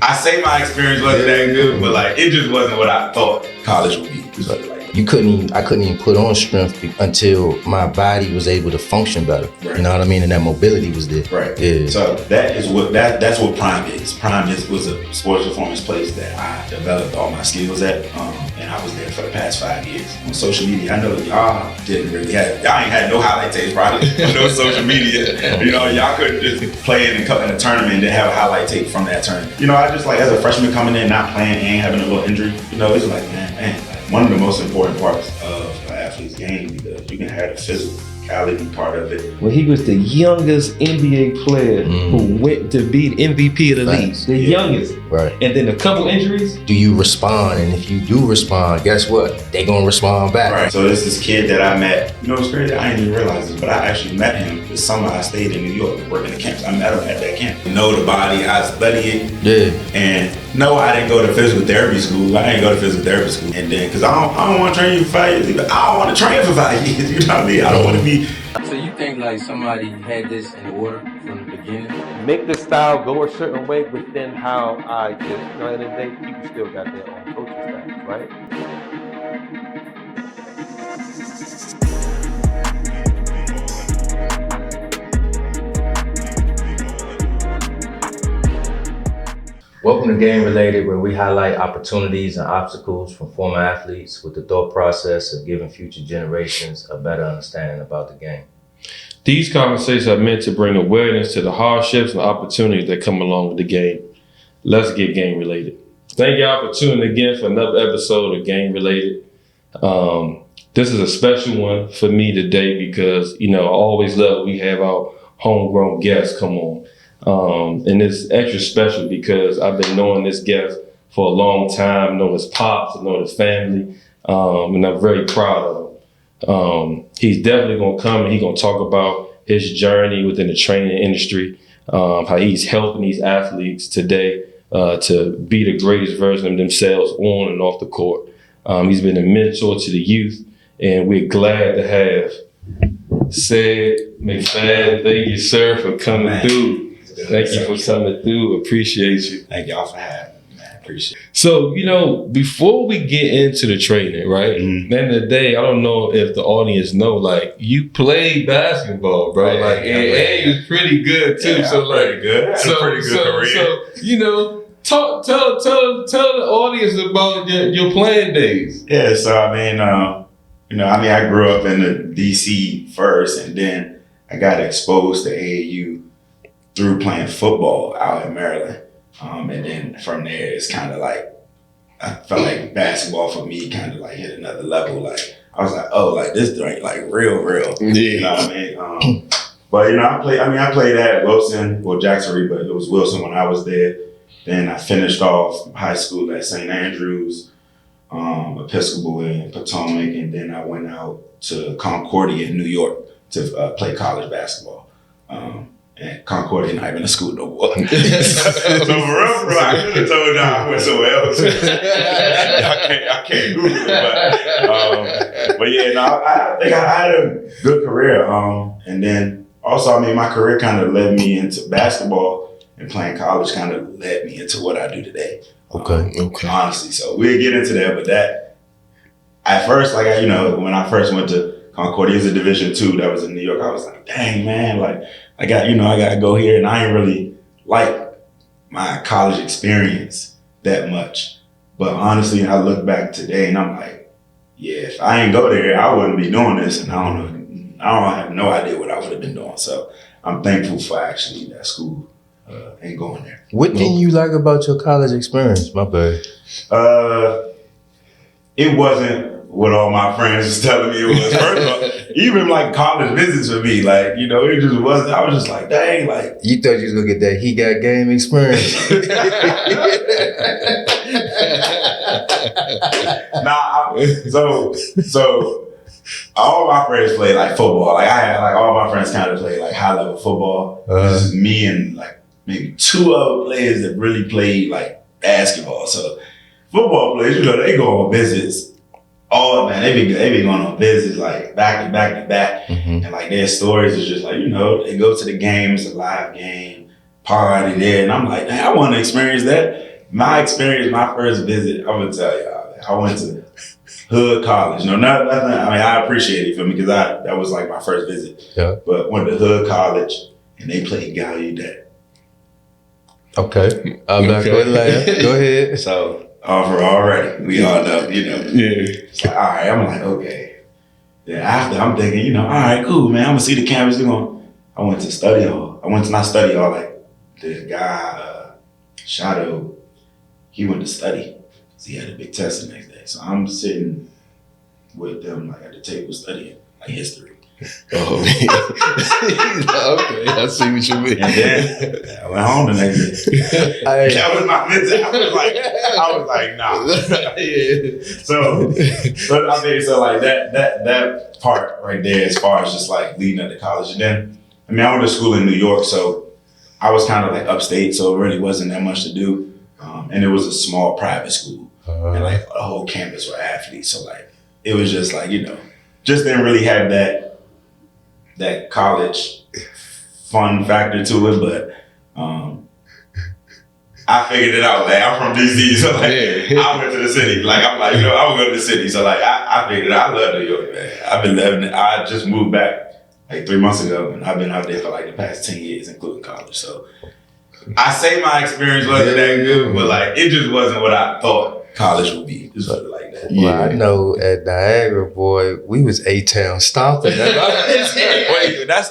I say my experience wasn't that good, but like it just wasn't what I thought college would be. So, like, I couldn't even put on strength until my body was able to function better. Right. You know what I mean? And that mobility was there. Right. Yeah. So that's what Prime is. Prime was a sports performance place that I developed all my skills at, and I was there for the past 5 years. On social media, I know y'all ain't had no highlight tapes probably on no social media. You know, y'all couldn't just play in a tournament and then have a highlight tape from that tournament. You know, I just like as a freshman coming in, not playing and having a little injury. You know, it's like man. One of the most important parts of an athlete's game because you can have the physicality part of it. Well, he was the youngest NBA player who went to be the MVP of the league. The youngest. Right. And then a couple injuries. Do you respond? And if you do respond, guess what? They gonna respond back. Right. So there's this kid that I met. You know, it's crazy. I didn't even realize this, but I actually met him the summer I stayed in New York working the camps. I met him at that camp. Know the body, I study it. Yeah. And no, I didn't go to physical therapy school. And then, because I don't want to train you for 5 years either. I don't want to train for 5 years. You know what I mean? I don't want to be. So you think like somebody had this in order from the beginning? Make the style go a certain way, but then how I just, you know, at the end of the day, people still got their own coaching styles, right? Welcome to Game Related, where we highlight opportunities and obstacles from former athletes with the thought process of giving future generations a better understanding about the game. These conversations are meant to bring awareness to the hardships and opportunities that come along with the game. Let's get game related. Thank y'all for tuning in again for another episode of Game Related. This is a special one for me today because, you know, I always love we have our homegrown guests come on. And it's extra special because I've been knowing this guest for a long time, knowing his pops, knowing his family, and I'm very proud of him. He's definitely gonna come and he's gonna talk about his journey within the training industry, how he's helping these athletes today to be the greatest version of themselves on and off the court. He's been a mentor to the youth, and we're glad to have Ced Macfadden. Thank you, sir, for coming through. Thank you for coming through. Appreciate you. Thank y'all for having me, man. Appreciate it. So, you know, before we get into the training, right? At the end of the day, I don't know if the audience know, like, you played basketball, bro. Right, like, and you was pretty good too. Yeah, so, like, pretty good. That's a pretty good career. So, you know, tell the audience about your playing days. Yeah. So, I mean, I grew up in the DC first, and then I got exposed to AAU through playing football out in Maryland. And then from there, it's kind of like, I felt like basketball for me kind of like hit another level. Like, I was like, oh, like this drink, like real. Yeah. You know what I mean? But, you know, I played at Wilson, Jackson, but it was Wilson when I was there. Then I finished off high school at St. Andrews, Episcopal in Potomac, and then I went out to Concordia in New York to play college basketball. And Concordia not even a school no more. So for real, bro, I could have told y'all I went somewhere else. I can't Google it, but yeah, no, I think I had a good career. And then also, I mean, my career kind of led me into basketball, and playing college kind of led me into what I do today. Okay. Honestly, so we'll get into that, but that at first, like, when I first went to Concordia, is a Division II that was in New York. I was like, dang, man, like I got to go here, and I ain't really like my college experience that much. But honestly, I look back today and I'm like, yeah, if I ain't go there, I wouldn't be doing this, and I don't have no idea what I would have been doing. So I'm thankful for actually that school and going there. What didn't you like about your college experience, my bad? It wasn't what all my friends was telling me it was. First of all, even like college visits for me, like, you know, it just wasn't. I was just like, dang, like. You thought you was gonna get that he got game experience. So all my friends played like football. Like I had like all my friends kind of played like high level football. This is me and like maybe two other players that really played like basketball. So football players, you know, they go on visits. Oh man, they be going on visits like back to back to back, and like their stories is just like, you know, they go to the game, it's a live game, party there, and I'm like, I want to experience that. My first visit, I'm gonna tell y'all, I went to Hood College. No, nothing. I mean, I appreciate it for me because that was like my first visit. Yeah. But went to Hood College and they played Gallaudet. Okay. I'm not going to laugh. Go ahead. So already, we all know, Yeah. It's like, all right, I'm like, okay. Then after, I'm thinking, all right, cool, man. I'm gonna see the campus. I went to study hall. I went to not study hall. Like the guy, Shadow, he went to study. So he had a big test the next day. So I'm sitting with them like at the table studying like history. Oh, okay. I see what you mean. And then I went home the next day. That was my visit. I was like, nah. Yeah. So I mean, so like that part right there, as far as just like leading up to college, and then I mean, I went to school in New York, so I was kind of like upstate, so it really wasn't that much to do, and it was a small private school, and like the whole campus were athletes, so like it was just like just didn't really have that college fun factor to it, but I figured it out. Like I'm from DC, so like I went to the city. Like I'm like, I would go to the city. So like I figured I love New York, man. I've been living. I just moved back like 3 months ago, and I've been out there for like the past 10 years, including college. So I say my experience wasn't that good, but like it just wasn't what I thought college would be. Just put it like that. Well, I know at Niagara, boy, we was A-Town stomping. Wait, that's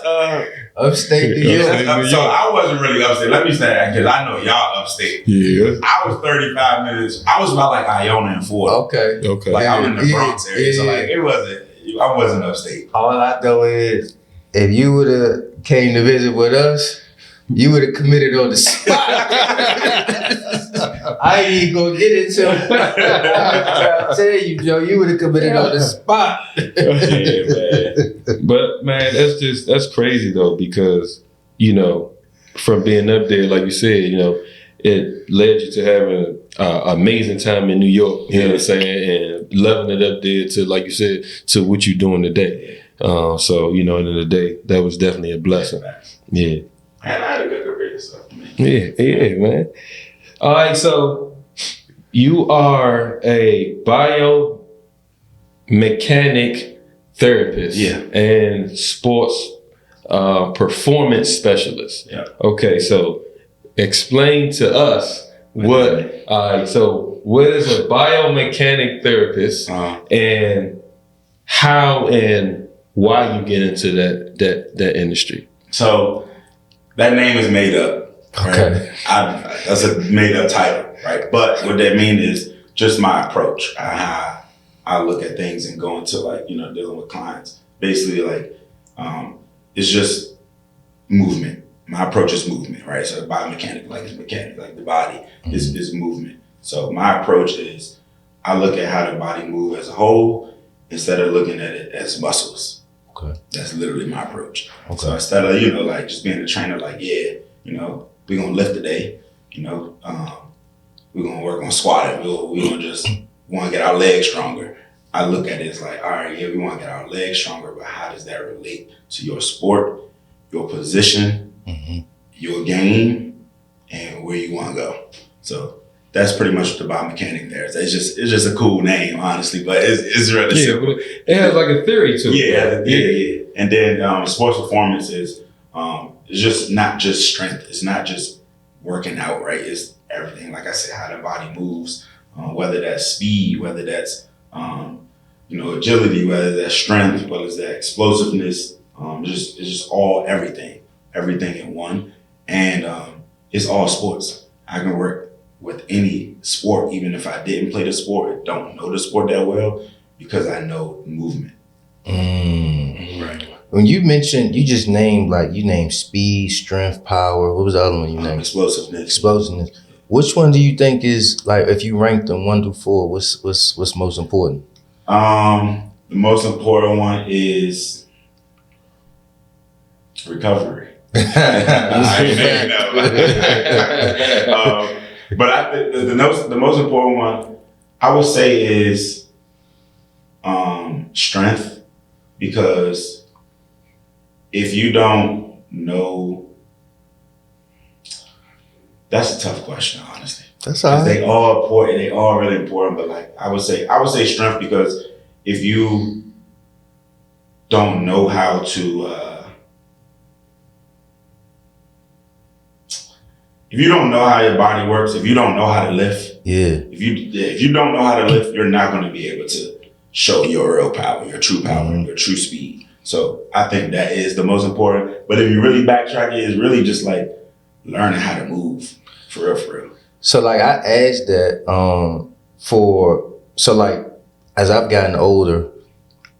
upstate New York. So I wasn't really upstate. Let me say that because I know y'all upstate. Yeah. I was 35 minutes. I was about like Iona and Ford. Okay. Like I'm in the Bronx area, so like I wasn't upstate. All I know is if you would have came to visit with us, you would have committed on the spot. I ain't even gonna get into it. I tell you, Joe, you would have committed on the spot. Yeah, man. But man, that's crazy though, because from being up there, like you said, it led you to having an amazing time in New York. You know what I'm saying, and loving it up there to, like you said, to what you're doing today. So at the end of the day, that was definitely a blessing. Yeah. And I had a good career, so. Yeah, man. All right, so you are a biomechanic therapist and sports performance specialist. Yeah. Okay, so explain to us what is a biomechanic therapist and how and why you get into that industry. So that name is made up. Right? Okay. That's a made up title, right? But what that means is just my approach, how I look at things and go into dealing with clients. Basically, it's just movement. My approach is movement, right? So biomechanic, like it's mechanic, like the body is movement. So my approach is I look at how the body moves as a whole instead of looking at it as muscles. Okay. That's literally my approach. Okay. So instead of, just being a trainer, we're gonna lift today, we're gonna work on squatting, we're gonna just wanna get our legs stronger. I look at it as like, all right, we wanna get our legs stronger, but how does that relate to your sport, your position, your game, and where you wanna go? So that's pretty much what the biomechanic there is. It's just a cool name, honestly, but it's really simple. But it has like a theory to it. Yeah. And then sports performance is it's just not just strength. It's not just working out, right? It's everything. Like I said, how the body moves, whether that's speed, whether that's agility, whether that's strength, whether it's that explosiveness. It's just all everything in one, and it's all sports. I can work with any sport, even if I didn't play the sport, don't know the sport that well, because I know movement. Right. When you mentioned, you just named speed, strength, power. What was the other one you named? Explosiveness. Which one do you think is, if you ranked them 1 through 4, what's most important? The most important one is recovery. But I think the most important one I would say is strength, because if you don't know, That's a tough question, honestly. That's all right. They all important. They all really important. But like I would say strength, because if you don't know how to, if you don't know how your body works, if you don't know how to lift, if you don't know how to lift, you're not going to be able to show your real power, your true power, your true speed. So I think that is the most important. But if you really backtrack it, it's really just like learning how to move for real, for real. So like I asked that so like as I've gotten older,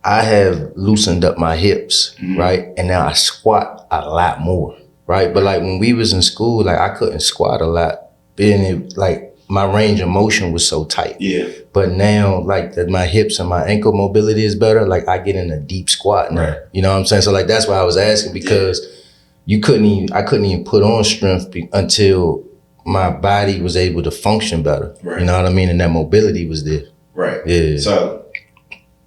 I have loosened up my hips, right? And now I squat a lot more, right? But like when we was in school, like I couldn't squat a lot, being like my range of motion was so tight. Yeah. But now like my hips and my ankle mobility is better. Like I get in a deep squat now. Right. You know what I'm saying? So like that's why I was asking, because I couldn't even put on strength until my body was able to function better. Right. You know what I mean? And that mobility was there. Right. Yeah. So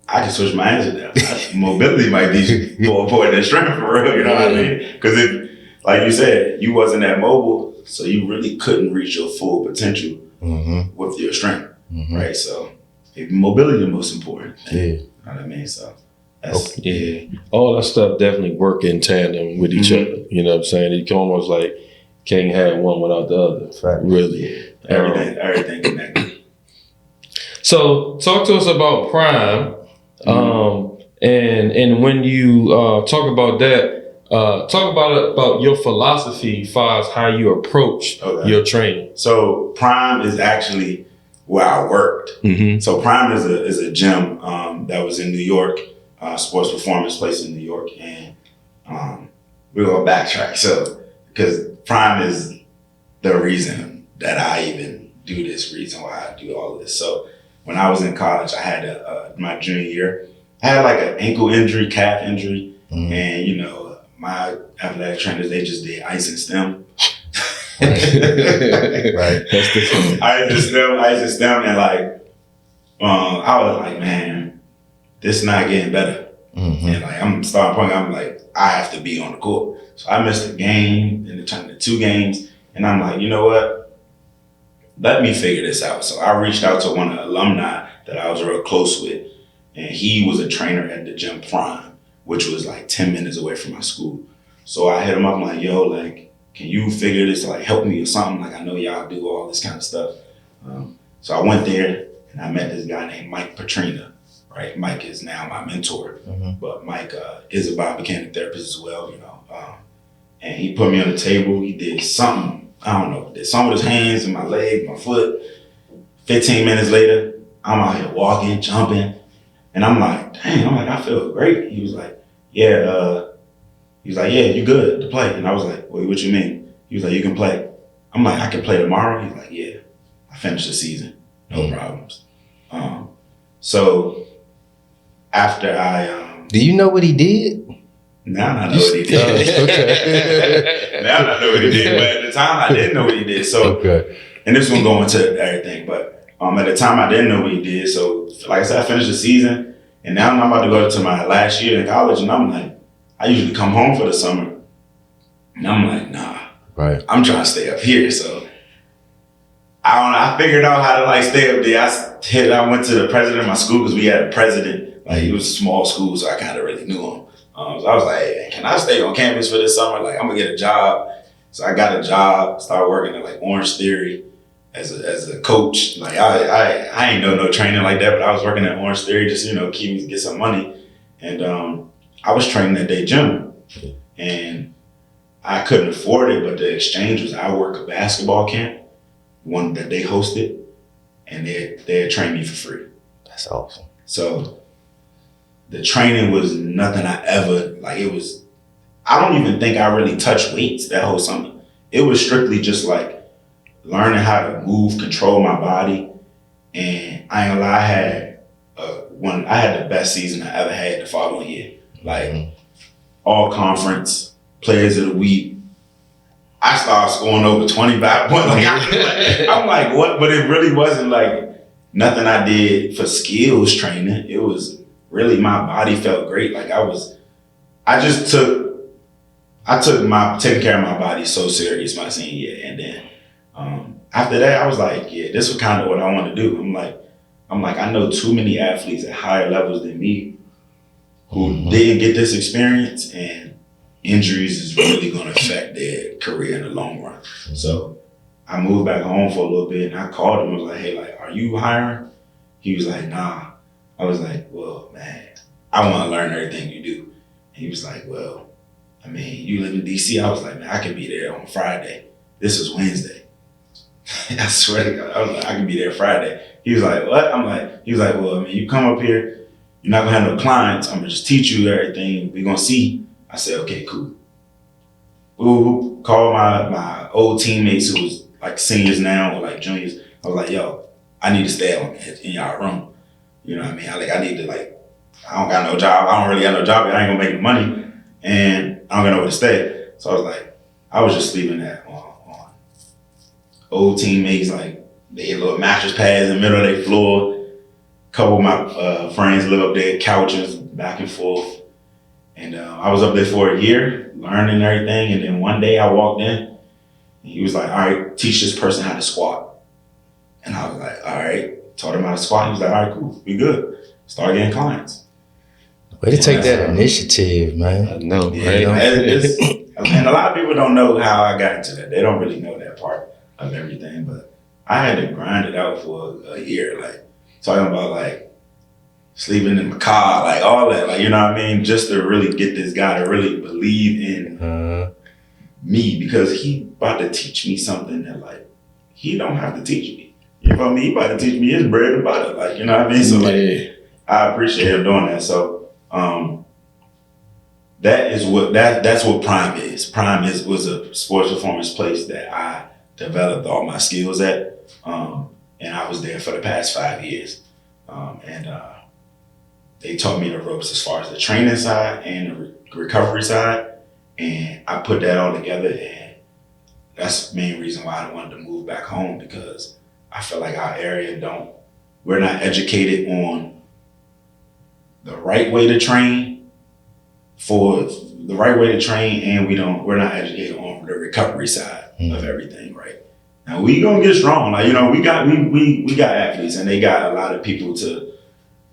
I can switch my answer now. Mobility might be more important than strength for real. You know what I mean? Because if, like you said, you wasn't that mobile, so you really couldn't reach your full potential with your strength, right? So if mobility is the most important thing. You know what I mean? So that's, all that stuff definitely work in tandem with each other. You know what I'm saying? You can almost like can't have one without the other. Fact. Really. Everything connected. So talk to us about Prime. And when you talk about that, talk about your philosophy as far as how you approach your training. So Prime is actually where I worked. So Prime is a gym that was in New York, sports performance place in New York, and we're gonna backtrack. So because Prime is the reason that I even do this, reason why I do all of this. So when I was in college, I had my junior year, I had like an ankle injury, calf injury, and you know, my athletic trainers, they just did ice and stem. Right. That's the ice and stem, and like, I was like, man, this is not getting better. And like, I'm starting point, I'm like, I have to be on the court. So I missed a game, and it turned into 2 games, and I'm like, you know what? Let me figure this out. So I reached out to one of the alumni that I was real close with, and he was a trainer at the gym Prime, which was like 10 minutes away from my school. So I hit him up, I'm like, yo, like, can you figure this, like, help me or something? Like, I know y'all do all this kind of stuff. So I went there, and I met this guy named Mike Petrina, right? Mike is now my mentor, but Mike is a biomechanic therapist as well, you know. And he put me on the table, he did something, I don't know, did something with his hands and my leg, my foot. 15 minutes later, I'm out here walking, jumping, and I'm like, dang, I feel great. He was like, yeah, you good to play. And I was like, wait, what you mean? He was like, you can play. I'm like, I can play tomorrow? He's like, yeah, I finished the season, no problems. So after I... Do you know what he did? Now I know what he did. Now I know what he did. But at the time, I didn't know what he did. So, and this one going into everything, but at the time, I didn't know what he did. So, like I said, I finished the season, and now I'm about to go to my last year in college, and I'm like, I usually come home for the summer, and I'm like, nah, I'm trying to stay up here. So, I figured out how to like stay up there. I went to the president of my school because we had a president. Like, it was a small school, so I kind of really knew him. So I was like, hey, can I stay on campus for this summer? Like, I'm gonna get a job. So I got a job, started working at like Orange Theory as a coach. Like I ain't no training like that, but I was working at Orange Theory just, you know, get some money. And I was training at their gym. And I couldn't afford it, but the exchange was I work a basketball camp, one that they hosted, and they trained me for free. That's awesome. So the training was nothing I don't even think I really touched weights that whole summer. It was strictly just like learning how to move, control my body. And I ain't gonna lie, I had the best season I ever had the following year. Like all conference, players of the week. I started scoring over 25 points. I'm like, what? But it really wasn't like nothing I did for skills training. It was really my body felt great. Like I took taking care of my body so serious my senior year. And then After that, I was like, yeah, this was kind of what I want to do. I'm like, I know too many athletes at higher levels than me who didn't get this experience, and injuries is really going to affect their career in the long run. So I moved back home for a little bit, and I called him. I was like, hey, like, are you hiring? He was like, nah. I was like, well, man, I want to learn everything you do. And he was like, well, I mean, you live in DC. I was like, man, I could be there on Friday. This is Wednesday. I swear to God, I was like, I can be there Friday. He was like, what? He was like, well, I mean, you come up here, you're not gonna have no clients. I'm gonna just teach you everything. We're gonna see. I said, okay, cool. Ooh, called my old teammates who was like seniors now or like juniors. I was like, yo, I need to stay in y'all room. You know what I mean? I need to I don't got no job. I don't really got no job. I ain't gonna make no money, and I don't got nowhere to stay. So I was like, I was just sleeping on old teammates, like they had little mattress pads in the middle of their floor. A couple of my friends live up there, couches back and forth. And I was up there for a year, learning everything. And then one day I walked in, and he was like, all right, teach this person how to squat. And I was like, all right, taught him how to squat. He was like, all right, cool, we good. Start getting clients. Way to take that initiative, man. I know, yeah, right? And a lot of people don't know how I got into that. They don't really know that part of everything, but I had to grind it out for a year, like talking about like sleeping in my car, like all that, like, you know what I mean? Just to really get this guy to really believe in me, because he about to teach me something that like, he don't have to teach me. You know what I mean? He about to teach me his bread and butter, like, you know what I mean? So like, I appreciate him doing that. So that's what Prime is. Prime was a sports performance place that I developed all my skills at, and I was there for the past 5 years. They taught me the ropes as far as the training side and the recovery side, and I put that all together, and that's the main reason why I wanted to move back home, because I feel like our area we're not educated on the right way to train, and we're not educated on the recovery side of everything, right? Now we gonna get strong. Like, you know, we got athletes, and they got a lot of people to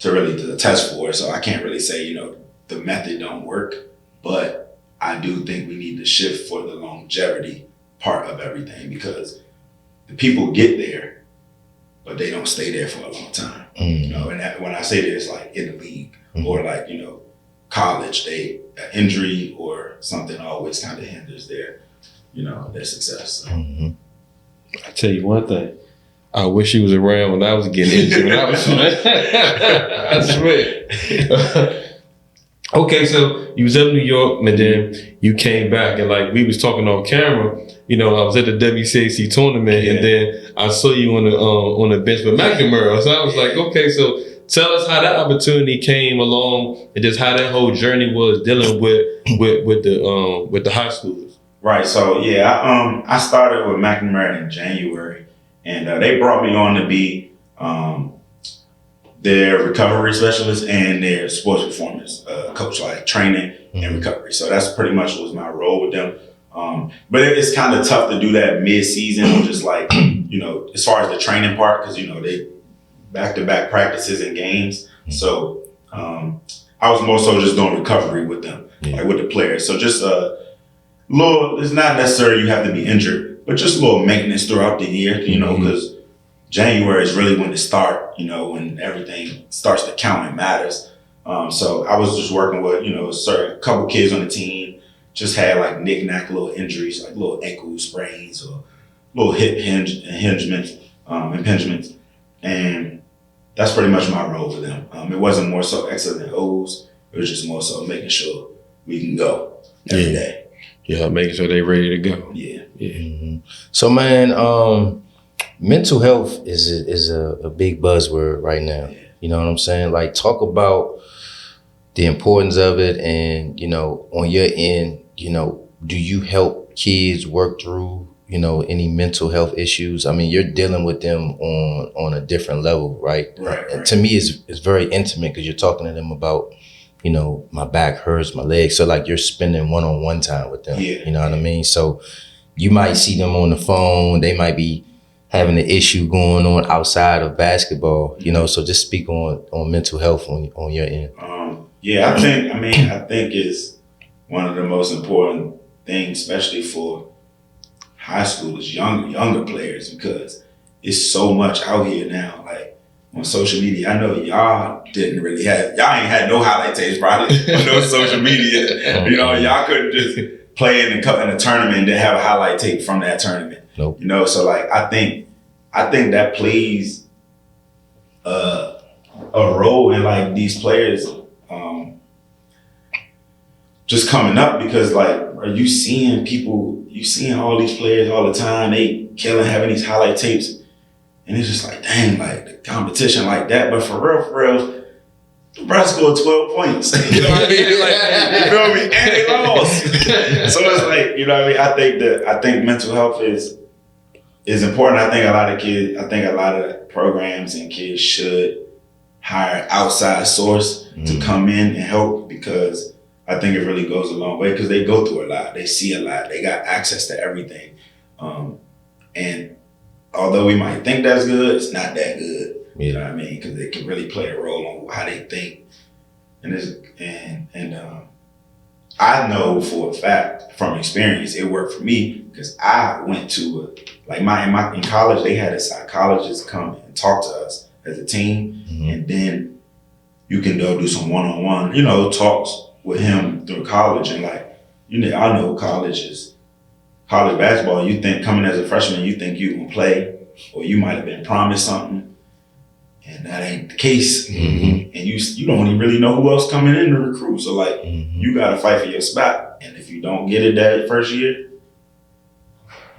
really test for. So I can't really say, you know, the method don't work, but I do think we need to shift for the longevity part of everything, because the people get there, but they don't stay there for a long time. You know, and when I say this, like in the league or like, you know, college, an injury or something always kind of hinders their success. So. I tell you one thing. I wish he was around when I was getting injured. When I was I swear. Okay, so you was up in New York, and then you came back, and like we was talking on camera, you know, I was at the WCAC tournament, and then I saw you on the bench with McNamara. So I was like, okay, so tell us how that opportunity came along, and just how that whole journey was dealing with the high schoolers. Right. So yeah, I started with McNamara in January, and they brought me on to be their recovery specialist and their sports performance coach, like training and recovery. So that's pretty much was my role with them. But it's kind of tough to do that mid-season, or just like, you know, as far as the training part, because, you know, they back-to-back practices and games. So I was more so just doing recovery with them, like with the players. So just it's not necessarily you have to be injured, but just a little maintenance throughout the year, you know, because January is really when it starts, you know, when everything starts to count and matters. So I was just working with, you know, a couple kids on the team, just had like knick-knack little injuries, like little ankle sprains or little hip impingements. And that's pretty much my role with them. It wasn't more so X's and O's. It was just more so making sure we can go every day. Yeah, making sure they're ready to go. Yeah. So, man, mental health is a big buzzword right now. Yeah. You know what I'm saying? Like, talk about the importance of it, and, you know, on your end, you know, do you help kids work through, you know, any mental health issues? I mean, you're dealing with them on a different level, right? Right. And to me, it's very intimate, because you're talking to them about, you know, my back hurts, my legs. So like you're spending one-on-one time with them. Yeah. You know what I mean? So you might see them on the phone. They might be having an issue going on outside of basketball, you know. So just speak on mental health on your end. Yeah, I think it's one of the most important things, especially for high schoolers, younger players, because it's so much out here now. Like on social media, I know y'all ain't had no highlight tapes probably on no social media. You know, y'all couldn't just play in a tournament and then have a highlight tape from that tournament. Nope. You know, so like I think that plays a role in like these players just coming up, because like, are you seeing all these players all the time, they killing, having these highlight tapes, and it's just like, dang, like the competition like that. But for real, Bro scored 12 points. You know what I mean? Like, you feel me? And they lost. So it's like, you know what I mean? I think mental health is important. I think a lot of programs and kids should hire an outside source to come in and help, because I think it really goes a long way, because they go through a lot. They see a lot. They got access to everything. And although we might think that's good, it's not that good. Yeah. You know what I mean? Because it can really play a role on how they think. And I know for a fact from experience it worked for me, because I went to in college they had a psychologist come and talk to us as a team, and then you can go do some one-on-one, talks with him through college. And like, I know college basketball. You think coming as a freshman, you think you can play, or you might have been promised something, and that ain't the case. And you don't even really know who else coming in to recruit. So like, you got to fight for your spot. And if you don't get it that first year,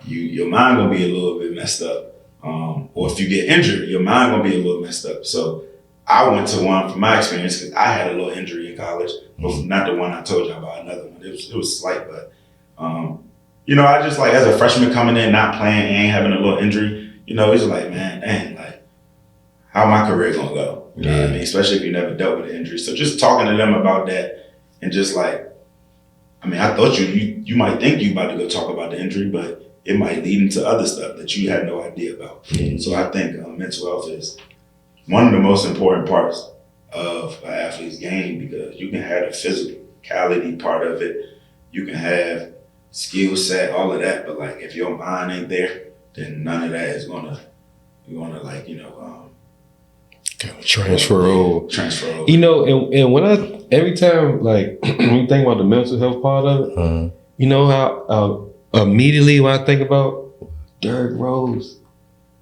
your mind gonna be a little bit messed up. Or if you get injured, your mind gonna be a little messed up. So I went to one from my experience, because I had a little injury in college, not the one I told you about, another one. It was slight, but I just like, as a freshman coming in, not playing and having a little injury, it's like, man, dang, like, how my career gonna go? You know what I mean? Especially if you never dealt with an injury. So just talking to them about that, and just like, I thought you might think you about to go talk about the injury, but it might lead into other stuff that you had no idea about. So I think mental health is one of the most important parts of an athlete's game, because you can have the physicality part of it, you can have skill set, all of that, but like, if your mind ain't there, then none of that is gonna like, transfer over. And when every time, like, when you think about the mental health part of it, you know how immediately when I think about Derrick Rose,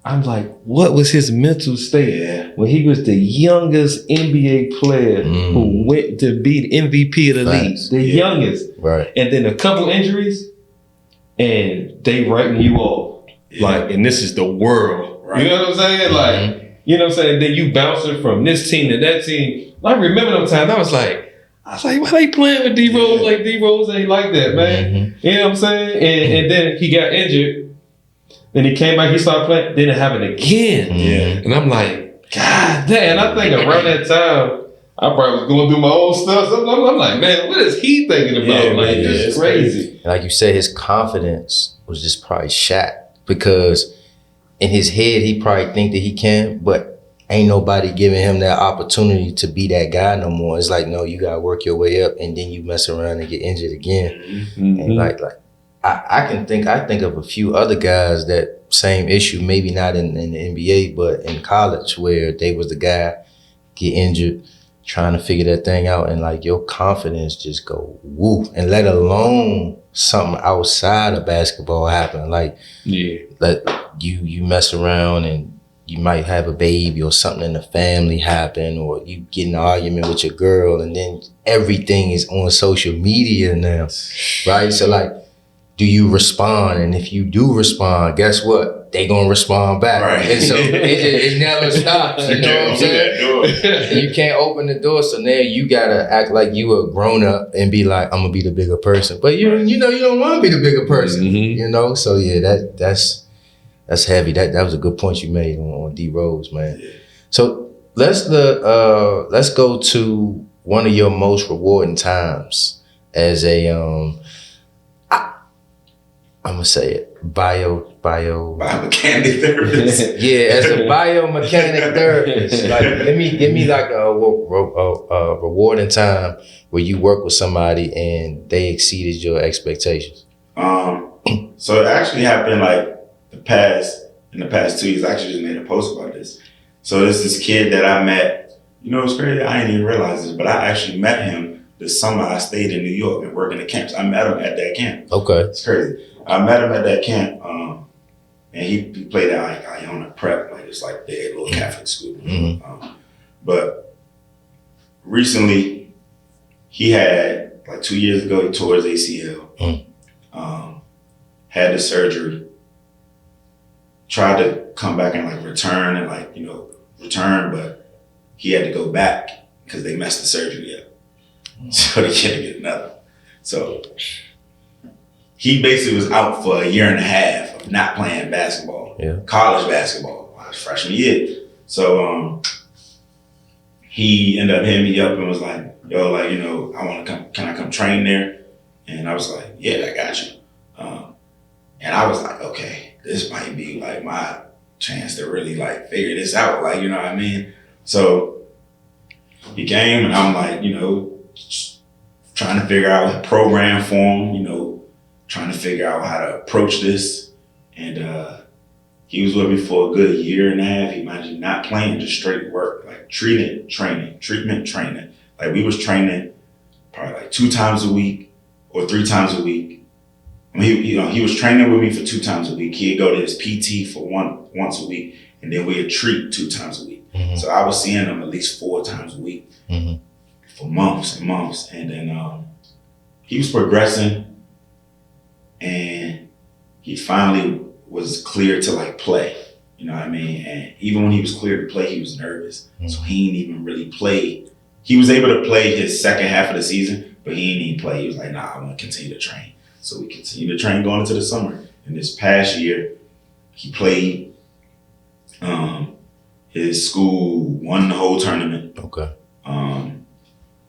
I'm like, what was his mental state when he was the youngest NBA player who went to be the MVP of the league? The youngest. Right. And then a couple injuries, and they writing you off. Like, and this is the world. Right. You know what I'm saying? Like, you know what I'm saying? Then you bouncing from this team to that team. I remember them times, I was like, why they playing with D-Rose? Like, D-Rose ain't like that, man. You know what I'm saying? And then he got injured. Then he came back, he started playing, then it happened again. And I'm like, God damn. I think around that time, I probably was going through my own stuff. So I'm like, man, what is he thinking about? This is crazy. Like you said, his confidence was just probably shot, because in his head, he probably think that he can, but ain't nobody giving him that opportunity to be that guy no more. It's like, no, you gotta work your way up, and then you mess around and get injured again. And like I think of a few other guys that same issue, maybe not in the NBA, but in college, where they was the guy, get injured, trying to figure that thing out, and like your confidence just go woo, and let alone something outside of basketball happen. Like, like you mess around and you might have a baby, or something in the family happen, or you get in an argument with your girl, and then everything is on social media now, right? So like, do you respond? And if you do respond, guess what? They gonna respond back. Right. And so it never stops. You know what I'm saying? You can't open the door. So now you gotta act like you a grown up and be like, I'm gonna be the bigger person. But you don't want to be the bigger person. So yeah, that's heavy. That was a good point you made on D Rose, man. So let's go to one of your most rewarding times as a I'm gonna say it, biomechanic therapist. Yeah, as a biomechanic therapist, like give me like a rewarding time where you work with somebody and they exceeded your expectations. So it actually happened like in the past 2 years. I actually just made a post about this. So there's this kid that I met. You know, it's crazy. I didn't even realize this, but I actually met him the summer I stayed in New York and working the camps. I met him at that camp. Okay, it's crazy. I met him at that camp, and he played at like Iona Prep, like it's like their little Catholic school. Mm-hmm. But recently, he had like 2 years ago, he tore his ACL. Had the surgery, tried to come back and like return, but he had to go back because they messed the surgery up. So they can't get another. So he basically was out for a year and a half of not playing basketball, college basketball, his freshman year. So he ended up hitting me up and was like, yo, like, you know, I want to come, can I come train there? And I was like, yeah, I got you. And I was like, okay, this might be like my chance to really like figure this out. Like, you know what I mean? So he came and I'm like, you know, trying to figure out a program for him, you know, trying to figure out how to approach this. And he was with me for a good year and a half. He might not playing, just straight work, like treatment training. Like we was training probably like 2 times a week or 3 times a week. I mean, he was training with me for 2 times a week. He'd go to his PT for once a week, and then we'd treat 2 times a week. Mm-hmm. So I was seeing him at least 4 times a week for months and months. And then he was progressing, and he finally was clear to like play. You know what I mean? And even when he was clear to play, he was nervous. So he didn't even really play. He was able to play his second half of the season, but he didn't even play. He was like, nah, I want to continue to train. So we continued to train going into the summer. And this past year, he played. His school won the whole tournament. Okay.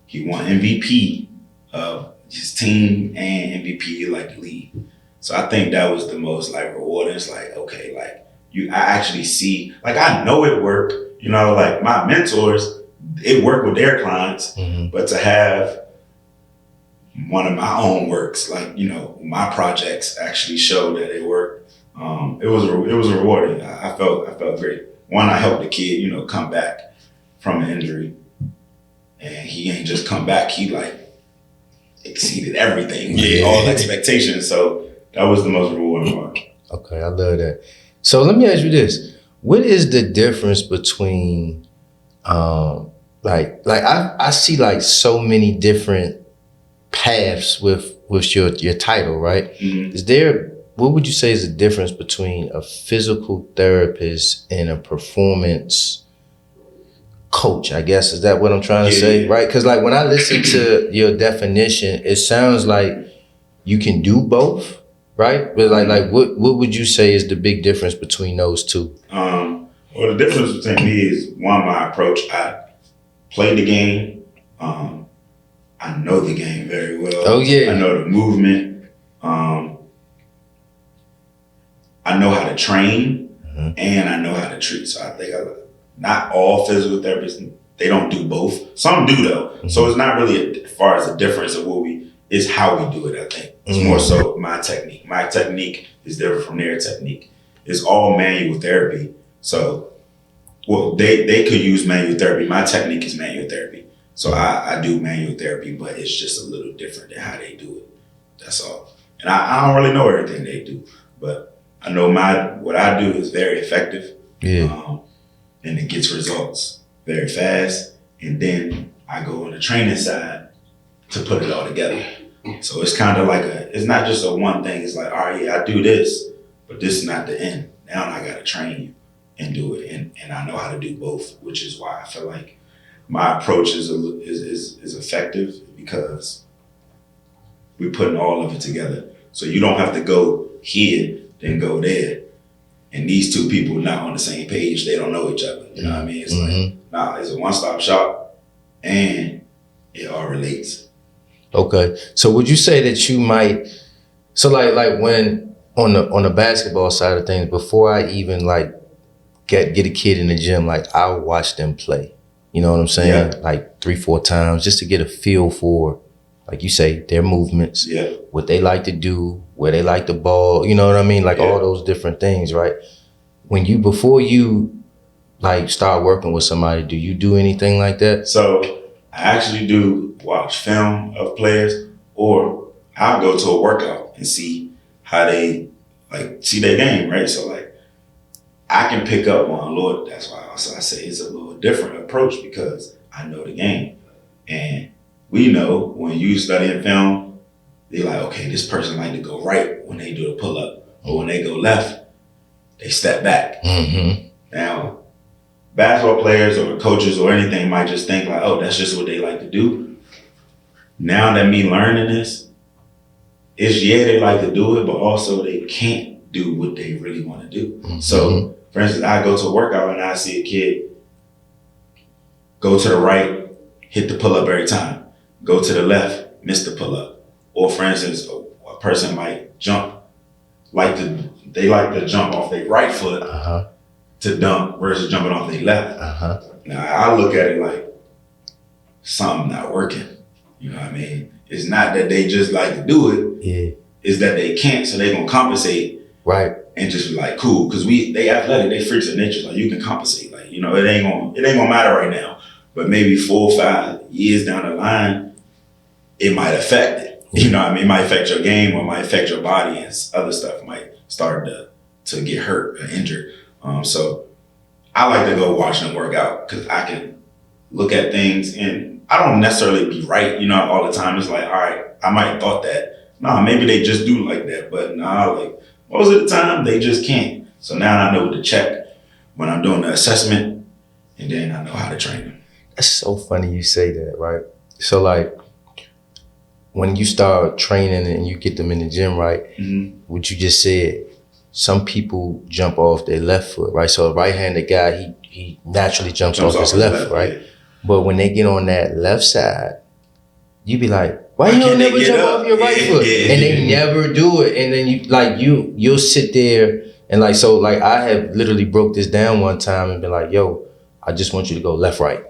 He won MVP of his team and MVP like the league. So I think that was the most like rewarding. It's like, okay, like I actually see, like I know it worked. You know, like my mentors, it worked with their clients, but to have one of my own works, like, you know, my projects actually showed that it worked. It was rewarding. I felt great. One, I helped the kid, you know, come back from an injury, and he ain't just come back. He like exceeded everything, all expectations. So that was the most rewarding part. Okay, I love that. So let me ask you this: what is the difference between, like I see like so many different paths with your title, right? Is there, what would you say is the difference between a physical therapist and a performance coach? I guess, is that what I'm trying to say, right? Because like when I listen to your definition, it sounds like you can do both, right? But like what would you say is the big difference between those two? Well, the difference between me is, one, my approach. I play the game. I know the game very well. Oh yeah. I know the movement. I know how to train, and I know how to treat. So I think not all physical therapists, they don't do both. Some do though. So it's not really as far as the difference of it's how we do it, I think. It's more so my technique. My technique is different from their technique. It's all manual therapy. So they could use manual therapy. My technique is manual therapy. So I do manual therapy, but it's just a little different than how they do it. That's all. And I don't really know everything they do, but I know what I do is very effective. Yeah. And it gets results very fast. And then I go on the training side to put it all together. So it's kind of like it's not just a one thing. It's like, all right, yeah, I do this, but this is not the end. Now I got to train you and do it. And I know how to do both, which is why I feel like my approach is effective, because we're putting all of it together. So you don't have to go here, then go there. And these two people not on the same page, they don't know each other. You know what I mean? It's like, nah, it's a one-stop shop, and it all relates. Okay. So would you say that you might, so like when on the basketball side of things, before I even like get a kid in the gym, like I'll watch them play. You know what I'm saying? Yeah. Like 3-4 times just to get a feel for, like you say, their movements, what they like to do, where they like the ball, you know what I mean? Like all those different things, right? Before you like start working with somebody, do you do anything like that? So I actually do watch film of players, or I'll go to a workout and see how they see their game, right? So like I can pick up on a little, that's why also I say it's a little different approach because I know the game. And we know when you study film, they're like, okay, this person like to go right when they do the pull up, or when they go left, they step back. Mm-hmm. Now, basketball players or coaches or anything might just think like, oh, that's just what they like to do. Now that me learning this, they like to do it, but also they can't do what they really want to do. Mm-hmm. So, for instance, I go to a workout and I see a kid go to the right, hit the pull-up every time. Go to the left, miss the pull-up. Or for instance, a person might jump, they like to jump off their right foot to dunk versus jumping off their left. Now, I look at it like something not working. You know what I mean? It's not that they just like to do it. Yeah. It's that they can't, so they're going to compensate. Right. And just be like, cool, because they athletic, they freaks of nature. Like you can compensate. Like, you know, it ain't gonna matter right now. But maybe 4 or 5 years down the line, it might affect it. You know what I mean? It might affect your game, or it might affect your body, and other stuff might start to get hurt or injured. So I like to go watch them work out because I can look at things, and I don't necessarily be right, you know, all the time. It's like, all right, I might have thought that. Nah, maybe they just do like that, but nah, like most of the time they just can't. So now I know what to check when I'm doing the assessment, and then I know how to train them. That's so funny you say that, right? So like when you start training and you get them in the gym, right? Mm-hmm. What you just said, some people jump off their left foot, right? So a right-handed guy, he naturally jumps off his left, right? Yeah. But when they get on that left side, you be like, why you don't never jump off your right foot? And they never do it. And then you'll sit there and like, so like I have literally broke this down one time and been like, yo, I just want you to go left, right.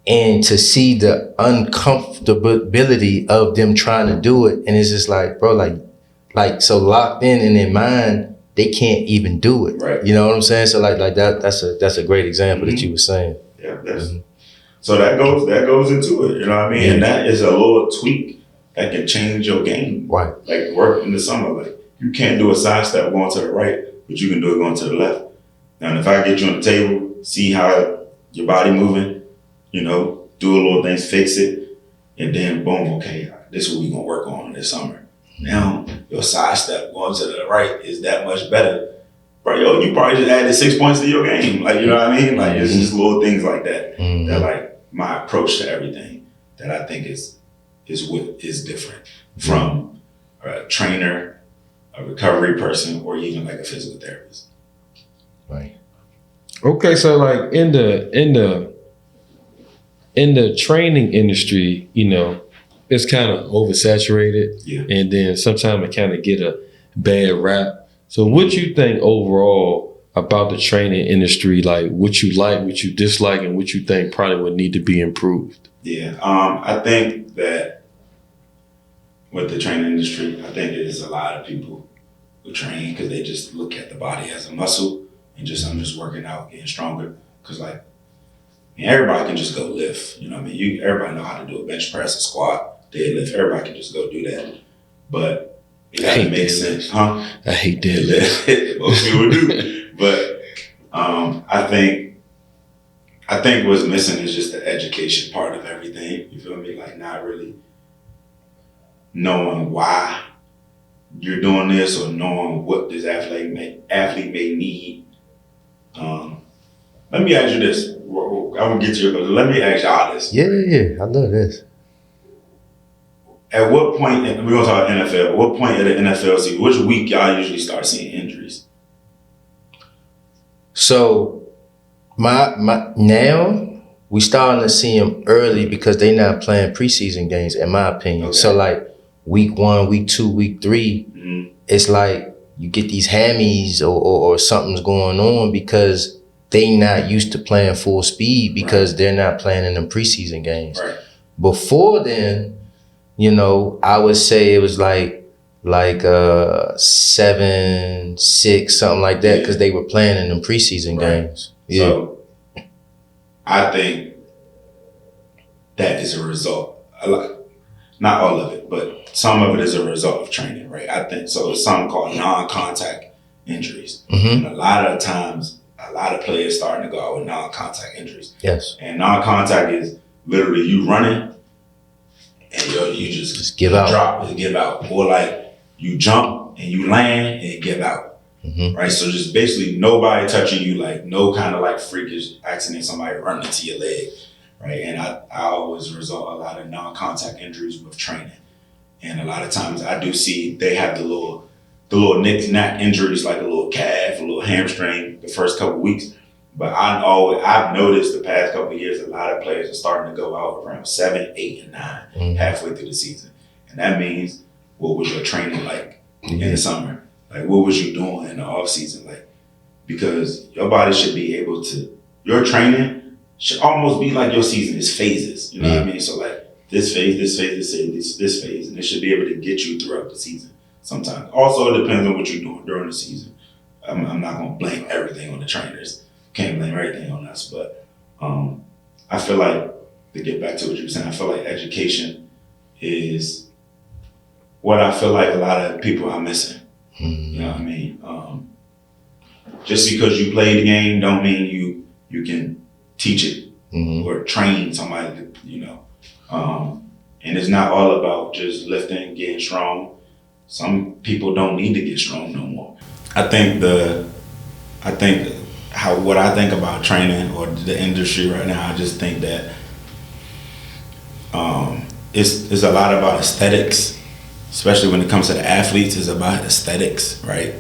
And to see the uncomfortability of them trying to do it. And it's just like, bro, like so locked in their mind, they can't even do it. Right. You know what I'm saying? So like that's a great example that you were saying. Yeah, so that goes into it, you know what I mean? Yeah. And that is a little tweak that can change your game. Right. Like work in the summer, like you can't do a side step going to the right, but you can do it going to the left. Now, if I get you on the table, see how your body moving, you know, do a little things, fix it, and then boom, okay, this is what we're gonna work on this summer. Now, your side step going to the right is that much better. Bro, yo, you probably just added 6 points to your game. Like, you know what I mean? Like, it's just little things like that. Mm-hmm. That like my approach to everything that I think is what is different from a trainer, a recovery person, or even like a physical therapist. Right. Okay, so like in the training industry, you know, it's kind of oversaturated. Yeah. And then sometimes it kind of get a bad rap. So what you think overall about the training industry, like what you like, what you dislike, and what you think probably would need to be improved? Yeah, I think that with the training industry, I think there's a lot of people who train because they just look at the body as a muscle and I'm just working out, getting stronger. Because like, everybody can just go lift, you know what I mean? Everybody know how to do a bench press, a squat, deadlift. Everybody can just go do that. But it gotta make sense, huh? I hate deadlift. Most people do. But I think what's missing is just the education part of everything. You feel me? Like not really knowing why you're doing this or knowing what this athlete may need. Let me ask you this. I'm gonna get to your. Let me ask y'all this. Yeah. I love this. At what point, we're gonna talk about NFL, at what point of the NFL season, which week y'all usually start seeing injuries? So now we starting to see them early because they not playing preseason games, in my opinion. Okay. So like week 1, week 2, week 3, it's like you get these hammies or something's going on because they not used to playing full speed because they're not playing in them preseason games. Right. Before then, you know, I would say it was like 7-6, something like that, because they were playing in them preseason games. Yeah. So I think that is a result. Not all of it, but some of it is a result of training, right? I think so. It's something called non-contact injuries, and a lot of times, a lot of players starting to go out with non-contact injuries. Yes. And non-contact is literally you running, and you just give out, drop and give out, or like you jump and you land and give out, right? So just basically nobody touching you, like no kind of like freakish accident, somebody running into your leg. Right, and I always result a lot of non-contact injuries with training, and a lot of times I do see they have the little knick-knack injuries, like a little calf, a little hamstring, the first couple weeks. But I've noticed the past couple of years, a lot of players are starting to go out around 7, 8, and 9 halfway through the season, and that means what was your training like in the summer? Like what was you doing in the off season? Like because your body should be able to your training should almost be like your season is phases. You know what I mean? So like this phase, this phase, this phase, and it should be able to get you throughout the season sometimes. Also, it depends on what you're doing during the season. I'm not gonna blame everything on the trainers. Can't blame everything on us, but I feel like, to get back to what you were saying, I feel like education is what I feel like a lot of people are missing. You know what I mean? Just because you play the game don't mean you can teach it or train somebody to, you know. And it's not all about just lifting, getting strong. Some people don't need to get strong no more. What I think about training or the industry right now, I just think that it's a lot about aesthetics, especially when it comes to the athletes. It's about aesthetics, right?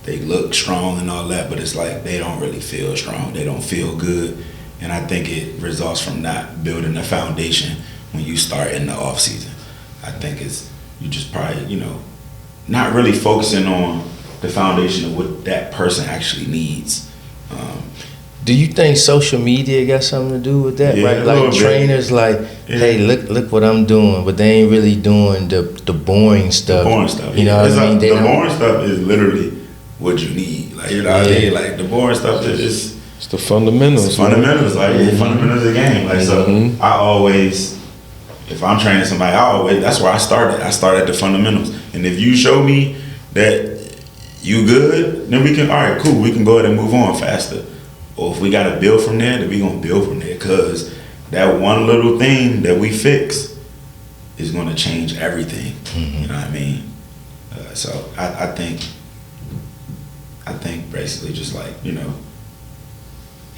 They look strong and all that, but it's like they don't really feel strong. They don't feel good. And I think it results from not building a foundation when you start in the off season. I think you just probably, you know, not really focusing on the foundation of what that person actually needs. Do you think social media got something to do with that? Yeah, right? Like trainers hey, look what I'm doing, but they ain't really doing the boring stuff. The boring stuff. You know what I mean? The boring stuff is literally what you need. Like, you know what I mean? Like the boring stuff is it's the fundamentals. It's the fundamentals, like the fundamentals of the game. Like so, I always, if I'm training somebody, that's where I started. I started at the fundamentals, and if you show me that you good, then we can. All right, cool. We can go ahead and move on faster. Or if we got to build from there, then we gonna build from there. Cause that one little thing that we fix is gonna change everything. You know what I mean? So I think basically just like, you know,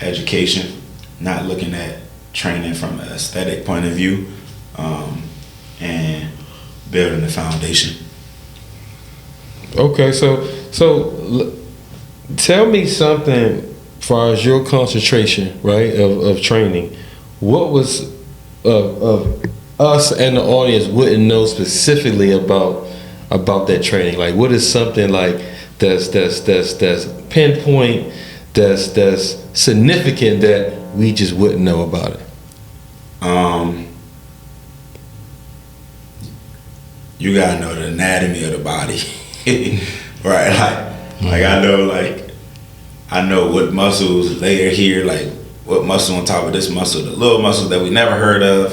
education, not looking at training from an aesthetic point of view, and building the foundation. Okay, so tell me something as far as your concentration, right, of training. What was of us and the audience wouldn't know specifically about that training? Like, what is something like that's pinpoint, that's significant that we just wouldn't know about it? You gotta know the anatomy of the body, right? I know what muscles layer here, like what muscle on top of this muscle, the little muscles that we never heard of.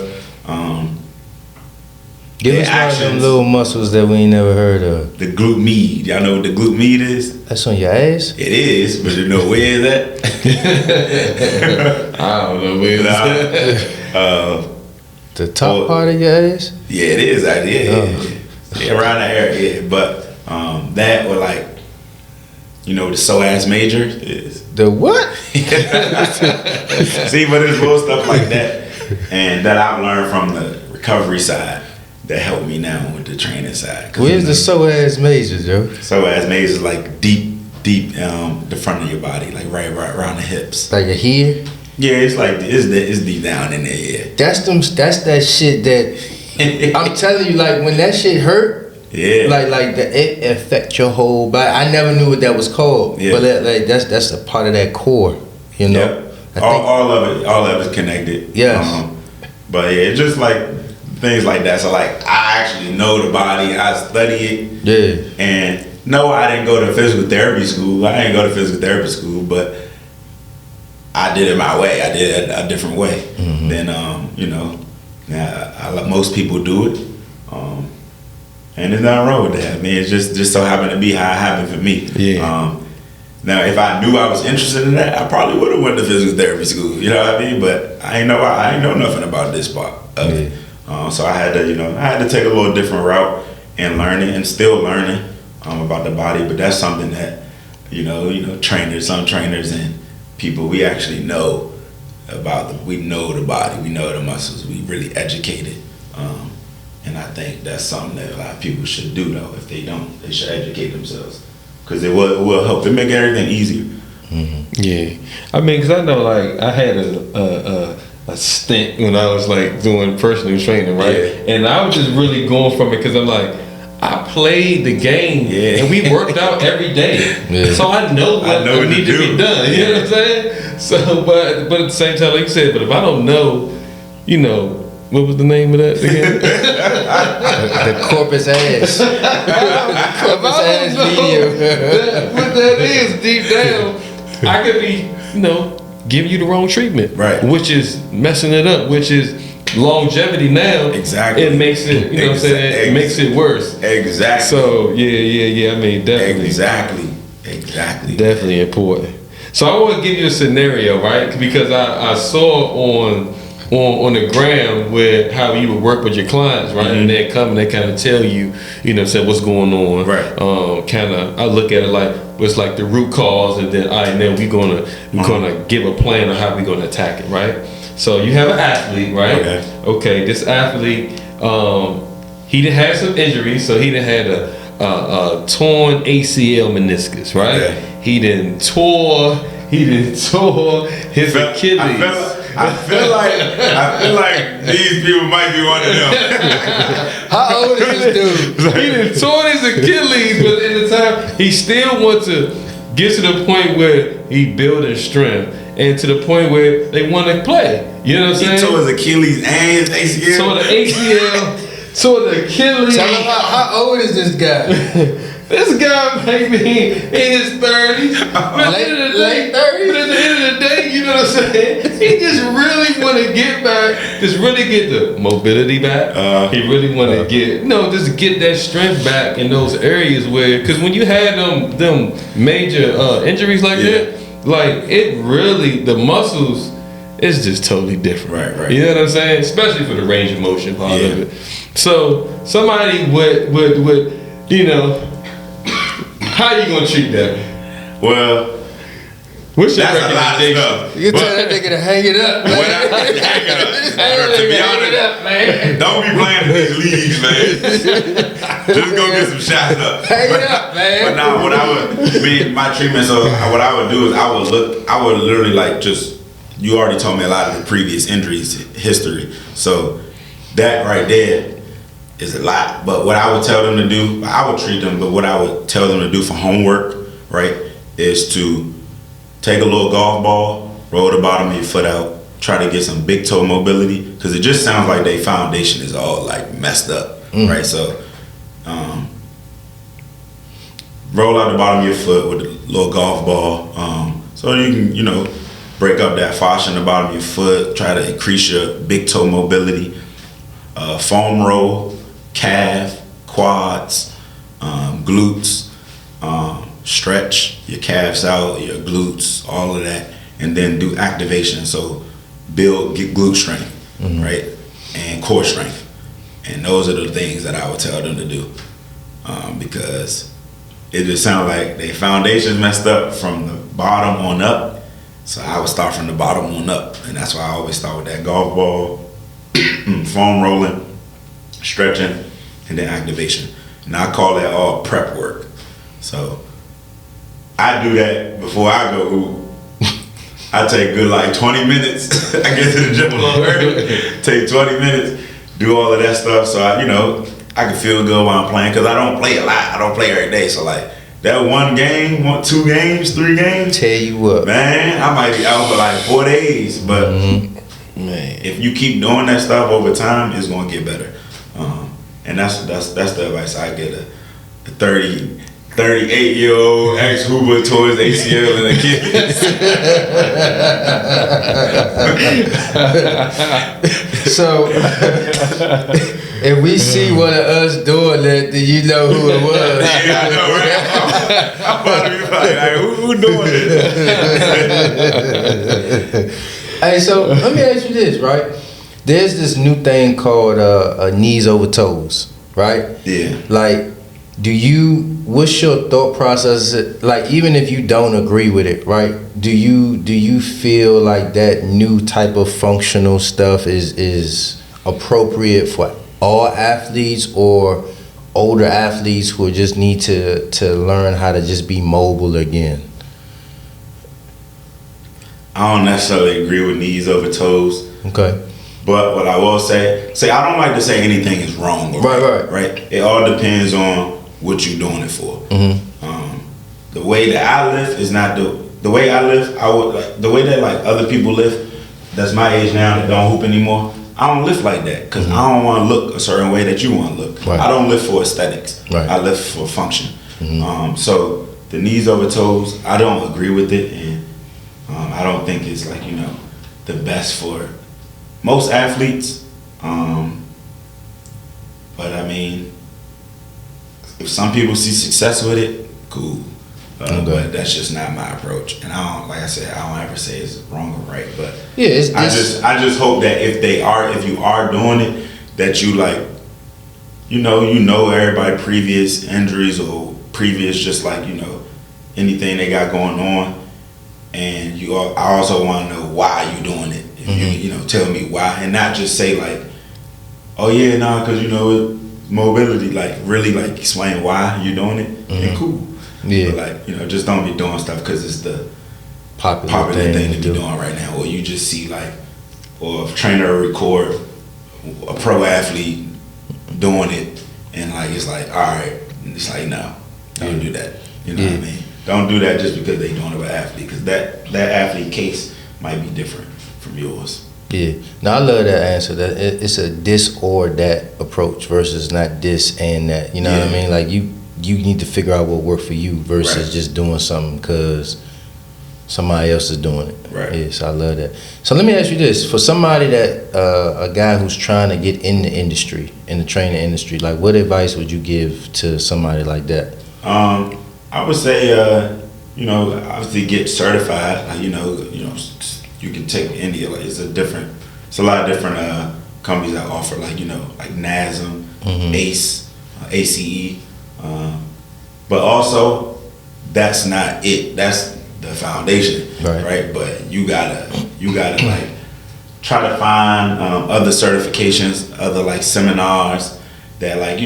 Give us one of them little muscles that we ain't never heard of. The glute med. Y'all know what the glute med is? That's on your ass? It is, but you know where is that? I don't know where is that. The top part of your ass? Yeah, it is. Yeah, around that area. Yeah. But that or like, you know, the psoas major is. The what? See, but it's little stuff like that, and that I've learned from the recovery side that helped me now with the training side. Where's the psoas major, Joe? Psoas major is like deep, the front of your body, like right around the hips. Like a here? Yeah, it's like it's deep down in there. Yeah. That's that shit that I'm telling you. Like when that shit hurt, Yeah. Like it affect your whole body. I never knew what that was called. Yeah. But that's a part of that core, you know. Yeah. All of it's connected. Yes. But yeah, it's just like things like that. So like I actually know the body, I study it. Yeah. And no, I didn't go to physical therapy school. I didn't go to physical therapy school, but I did it my way. I did it a different way than most people do it. And there's nothing wrong with that. I mean, it's just so happened to be how it happened for me. Yeah. Now, if I knew I was interested in that, I probably would have went to physical therapy school. You know what I mean? But I ain't know nothing about this part of it. So I had to take a little different route and learn it, and still learning about the body. But that's something that some trainers and people, we actually know about. We know the body, we know the muscles, we really educate it. And I think that's something that a lot of people should do, though. If they don't, they should educate themselves, because it will help. It make everything easier. Yeah, I mean, because I know, like, I had a stint when I was like doing personal training, right? Yeah. And I was just really going from it because I'm like, I played the game and we worked out every day, so I know what needs to be done. You know what I'm saying? So, but at the same time, like you said, but if I don't know, what was the name of that again? The corpus ass. The corpus ass video. What that is deep down, I could be, giving you the wrong treatment, right? Which is messing it up, which is longevity now. Exactly. It makes it, what I'm saying? It makes it worse. Exactly. So yeah. I mean, definitely. Exactly. Definitely important. So I want to give you a scenario, right? Because I saw on the gram where how you would work with your clients, right? And they come and they kind of tell you, say what's going on. Right. I look at it like it's like the root cause, and then we're gonna give a plan on how we're gonna attack it, right? So you have an athlete, right? Okay. This athlete, he done had some injuries, so he done had a torn ACL meniscus, right? Okay. He done tore his Achilles. I feel like these people might be one of them. How old is this dude? He done tore his Achilles, but in the time he still wants to get to the point where he building strength and to the point where they want to play. You know what I'm saying? He tore his Achilles and his ACL. Tore the ACL, tore the Achilles. Tell him how old is this guy? This guy may be in his 30s. But Late 30s? But at the end of the day, you know what I'm saying? He just really want to get back, just really get the mobility back. He really want to just get that strength back in those areas where, because when you had them major injuries like that, like it really, the muscles, it's just totally different. Right. You know what I'm saying? Especially for the range of motion part of it. So somebody would how you gonna treat that? Well, what's your that's a lot of recommendation? stuff. You tell that nigga to hang it up, man. To be honest, don't be playing in these leagues, man. Just go get some shots up. Hang it up, man. But now, my treatment. So what I would do is I would literally you already told me a lot of the previous injuries history, so that right there is a lot. But what I would tell them to do, I would treat them, but what I would tell them to do for homework, right, is to take a little golf ball, roll the bottom of your foot out, try to get some big toe mobility, because it just sounds like their foundation is all like messed up, right? So roll out the bottom of your foot with a little golf ball, so you can, break up that fascia in the bottom of your foot, try to increase your big toe mobility, foam roll, calf, quads, glutes, stretch your calves out, your glutes, all of that, and then do activation. So get glute strength, right, and core strength, and those are the things that I would tell them to do, because it just sounds like their foundation's messed up from the bottom on up. So I would start from the bottom on up, and that's why I always start with that golf ball, foam rolling, stretching, and then activation. And I call that all prep work. So I do that before I go hoop. I take good 20 minutes. I get to the gym a little early, take 20 minutes, do all of that stuff. So I, I can feel good while I'm playing because I don't play a lot. I don't play every day. So like that one game, 2 games, 3 games. Tell you what, man, I might be out for like 4 days. But man, if you keep doing that stuff over time, it's gonna get better. And that's the advice I get. A 38-year-old ex-Hoover towards ACL and Achilles. So, if we see one of us doing that, then you know who it was. Yeah, I know, right? I'm about to be like, who doing it? Hey, so let me ask you this, right? There's this new thing called knees over toes, right? Yeah. Like, what's your thought process? Like, even if you don't agree with it, right? Do you feel like that new type of functional stuff is appropriate for all athletes or older athletes who just need to learn how to just be mobile again? I don't necessarily agree with knees over toes. Okay. But what I will say I don't like to say anything is wrong or right. It all depends on what you're doing it for. The way that I lift is not the way I lift. I would like the way that like other people lift. That's my age now that don't hoop anymore. I don't lift like that because I don't want to look a certain way that you want to look. Right. I don't lift for aesthetics. Right. I lift for function. So the knees over toes, I don't agree with it, and I don't think it's like the best for most athletes. But I mean, if some people see success with it, cool. But that's just not my approach. And I don't ever say it's wrong or right. But yeah, I just hope that if you are doing it, that you like, everybody previous injuries or previous just like anything they got going on, and I also want to know why you doing it. If you tell me why, and not just say like, oh yeah, because mobility, like really like explain why you're doing it, and cool. Yeah. But like, just don't be doing stuff because it's the popular thing to be doing right now. Or you just see like, or a trainer record a pro athlete doing it, and like it's like, all right, and it's like, no, don't do that. You know what I mean? Don't do that just because they doing it with an athlete, because that athlete case might be different from yours. Yeah. No, I love that answer. That it's a this or that approach versus not this and that. You know what I mean? Like you need to figure out what worked for you versus just doing something because somebody else is doing it. Right. Yes, I love that. So let me ask you this: for somebody that a guy who's trying to get in the industry, in the training industry, like what advice would you give to somebody like that? I would say, obviously get certified. Like, you can take India. Like it's a lot of different companies that offer like NASM, ACE, ACE. But also, that's not it. That's the foundation, right? But you gotta like try to find other certifications, other like seminars that like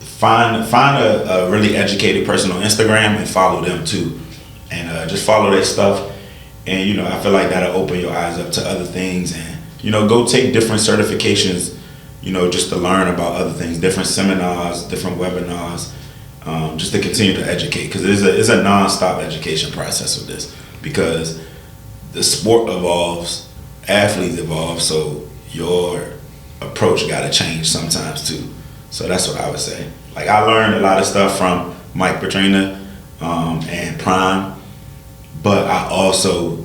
find a really educated person on Instagram and follow them too, and just follow their stuff. And I feel like that'll open your eyes up to other things, and go take different certifications, just to learn about other things, different seminars, different webinars, just to continue to educate, because it's a non-stop education process with this, because the sport evolves, athletes evolve, so your approach got to change sometimes too. So that's what I would say. Like I learned a lot of stuff from Mike Petrina and Prime, but I also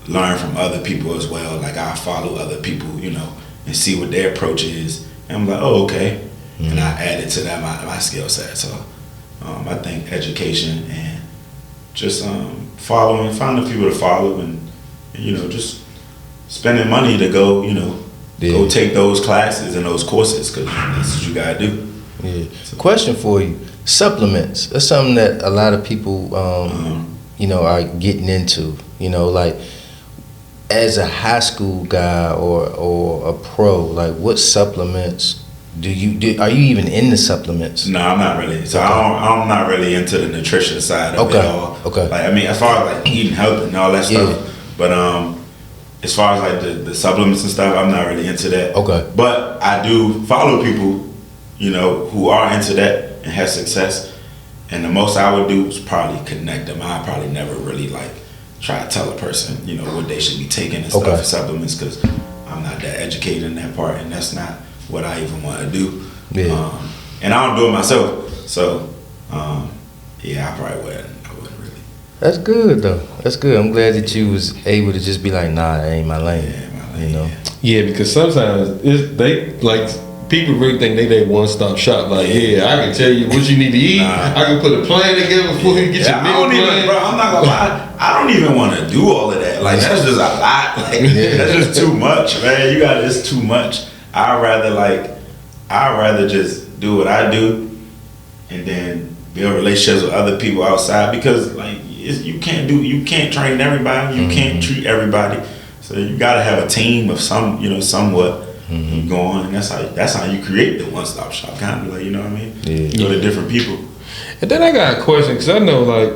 learn from other people as well. Like I follow other people, and see what their approach is. And I'm like, oh, okay. And I added to that my skill set. So I think education and just finding people to follow and just spending money to go, go take those classes and those courses, because that's what you gotta do. Yeah. So, question for you: supplements. That's something that a lot of people, are getting into. Like as a high school guy or a pro, like what supplements do? Are you even into supplements? No, I'm not really. So I'm not really into the nutrition side of it all. Okay. Like as far as like eating healthy and all that stuff, but as far as like the supplements and stuff, I'm not really into that. Okay. But I do follow people, who are into that and have success. And the most I would do is probably connect them. I probably never really like try to tell a person, what they should be taking and stuff for supplements, because I'm not that educated in that part, and that's not what I even want to do. Yeah. And I don't do it myself, so I probably wouldn't really. That's good though. That's good. I'm glad that you was able to just be like, nah, that ain't my lane. Yeah, because sometimes people really think they one-stop shop. Like, I can tell you what you need to eat. I can put a plan together before you get your meal plan. Bro, I'm not gonna lie. I don't even want to do all of that. Like, that's just a lot. Like, that's just too much, man. It's too much. I'd rather just do what I do, and then build relationships with other people outside, because like you can't train everybody. You can't treat everybody. So you gotta have a team of somewhat. Going, and that's how you create the one-stop shop, kind of like, you know what I mean? Yeah. You go to different people. And then I got a question, because I know, like,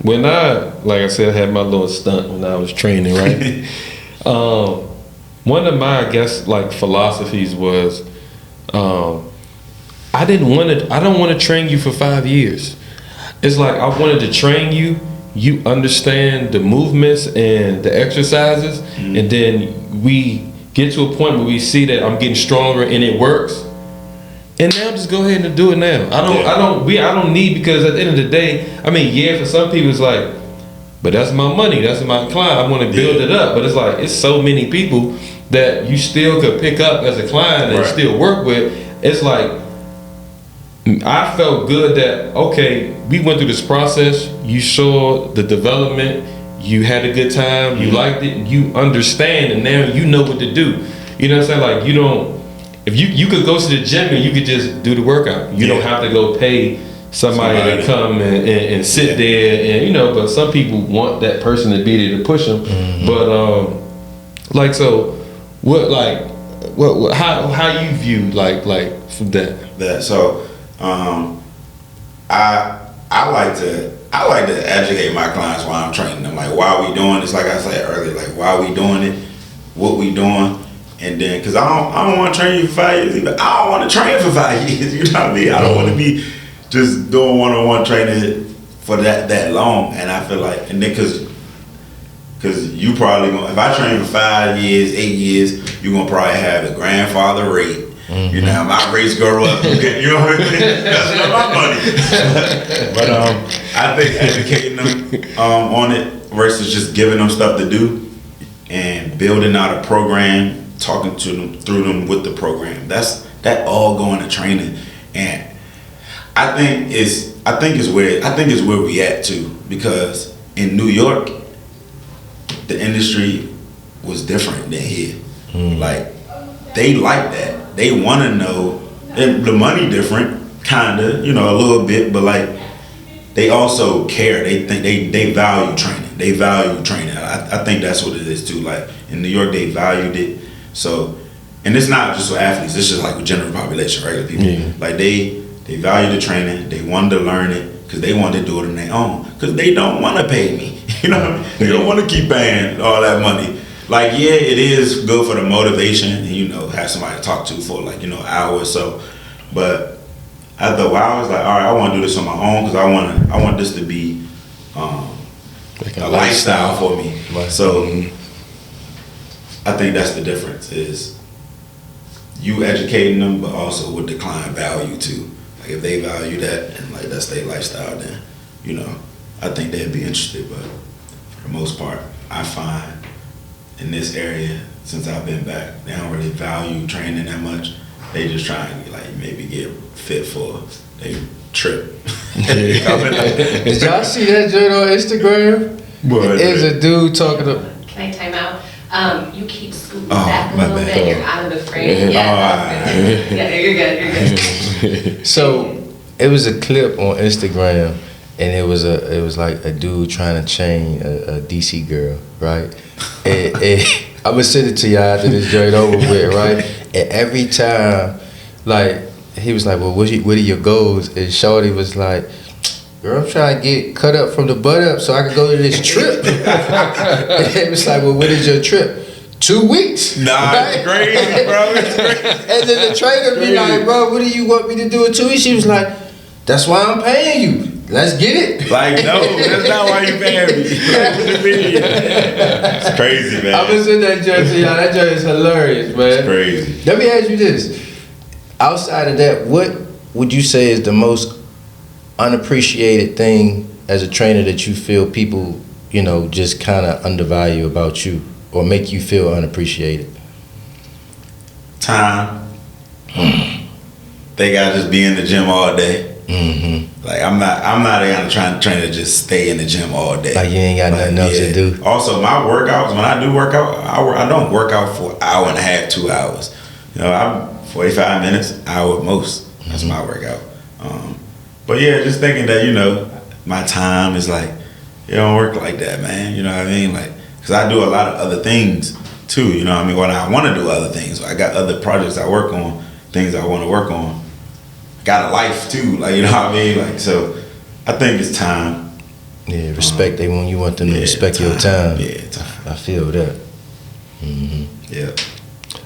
when like I said, I had my little stunt when I was training, right? One of my, I guess, like, philosophies was, I don't want to train you for 5 years. It's like I wanted to train you. You understand the movements and the exercises, and then we get to a point where we see that I'm getting stronger and it works, and now just go ahead and do it now. I don't need, because at the end of the day, I mean, for some people it's like, but that's my money, that's my client, I want to build it up. But it's like, it's so many people that you still could pick up as a client and still work with. It's like, I felt good that, okay, we went through this process, you saw the development, you had a good time, you liked it, you understand, and now you know what to do. You know what I'm saying? Like, you don't, if you could go to the gym and you could just do the workout. You don't have to go pay somebody to come and sit there, and but some people want that person to be there to push them. But so what how you view like from that? So I like to educate my clients while I'm training them. Like, why are we doing this? Like I said earlier, like, why are we doing it? What we doing? And then, because I don't want to train you for 5 years either. I don't want to train for 5 years. You know what I mean? I don't want to be just doing one-on-one training for that long. And I feel like, and then because you probably if I train for 5 years, 8 years, you're gonna probably have a grandfather rate. My rates go up. You know what I mean? That's not my money. But I think educating them on it versus just giving them stuff to do and building out a program, talking to them through them with the program. That all going to training, and I think it's where we at too, because in New York, the industry was different than here. Like, they like that. They want to know, and the money different, kinda, a little bit, but like, they also care. They think they value training. They value training. I think that's what it is too. Like, in New York, they valued it. So, and it's not just with athletes. It's just like with general population, regular people. Yeah. Like, they value the training. They wanted to learn it because they wanted to do it on their own. Because they don't want to pay me. They don't want to keep paying all that money. Like, it is good for the motivation and, have somebody to talk to for like, an hour or so. But after a while, I was like, all right, I want to do this on my own, because I want this to be like a lifestyle for me. So I think that's the difference, is you educating them, but also what the client value too. Like, if they value that and like that's their lifestyle, then, I think they'd be interested. But for the most part, I find in this area, since I've been back, they don't really value training that much. They just try and like maybe get fit for they trip. Did y'all see that joint on Instagram? There's a dude talking to. Can I time out? You keep scooting back a little bit. You're out of the frame. Yeah, you're good. So it was a clip on Instagram, and it was like a dude trying to chain a DC girl, right? And I'm gonna send it to y'all after this joint over with, right? And every time, like, he was like, well, what are your goals? And Shorty was like, girl, I'm trying to get cut up from the butt up so I can go to this trip. And he was like, well, what is your trip? 2 weeks. Nah, right? it's crazy, bro. It's crazy. And then the trainer be like, bro, what do you want me to do in 2 weeks? She was like, that's why I'm paying you. Let's get it. Like, no, that's not why you paying me. Like, what you mean? It's crazy, man. I'm gonna send that joke to y'all. That joke is hilarious, man. It's crazy. Let me ask you this. Outside of that, what would you say is the most unappreciated thing as a trainer that you feel people, you know, just kind of undervalue about you or make you feel unappreciated? Time. They gotta just be in the gym all day. Mm-hmm. Like I'm not trying to just stay in the gym all day. Like you ain't got nothing else to do. Also, my workouts, when I do work out, I don't work out for an hour and a half, 2 hours. You know, I'm 45 minutes, hour at most. That's my workout. But yeah, just thinking that, you know, my time is like, it don't work like that, man. You know what I mean? Like, because I do a lot of other things too. You know what I mean? When I want to do other things, I got other projects I work on, things I want to work on. Got a life too, like, you know what I mean? Like, so I think it's time. Yeah, respect. They when you want them to respect your time. Yeah, time. I feel that. Mm-hmm. Yeah.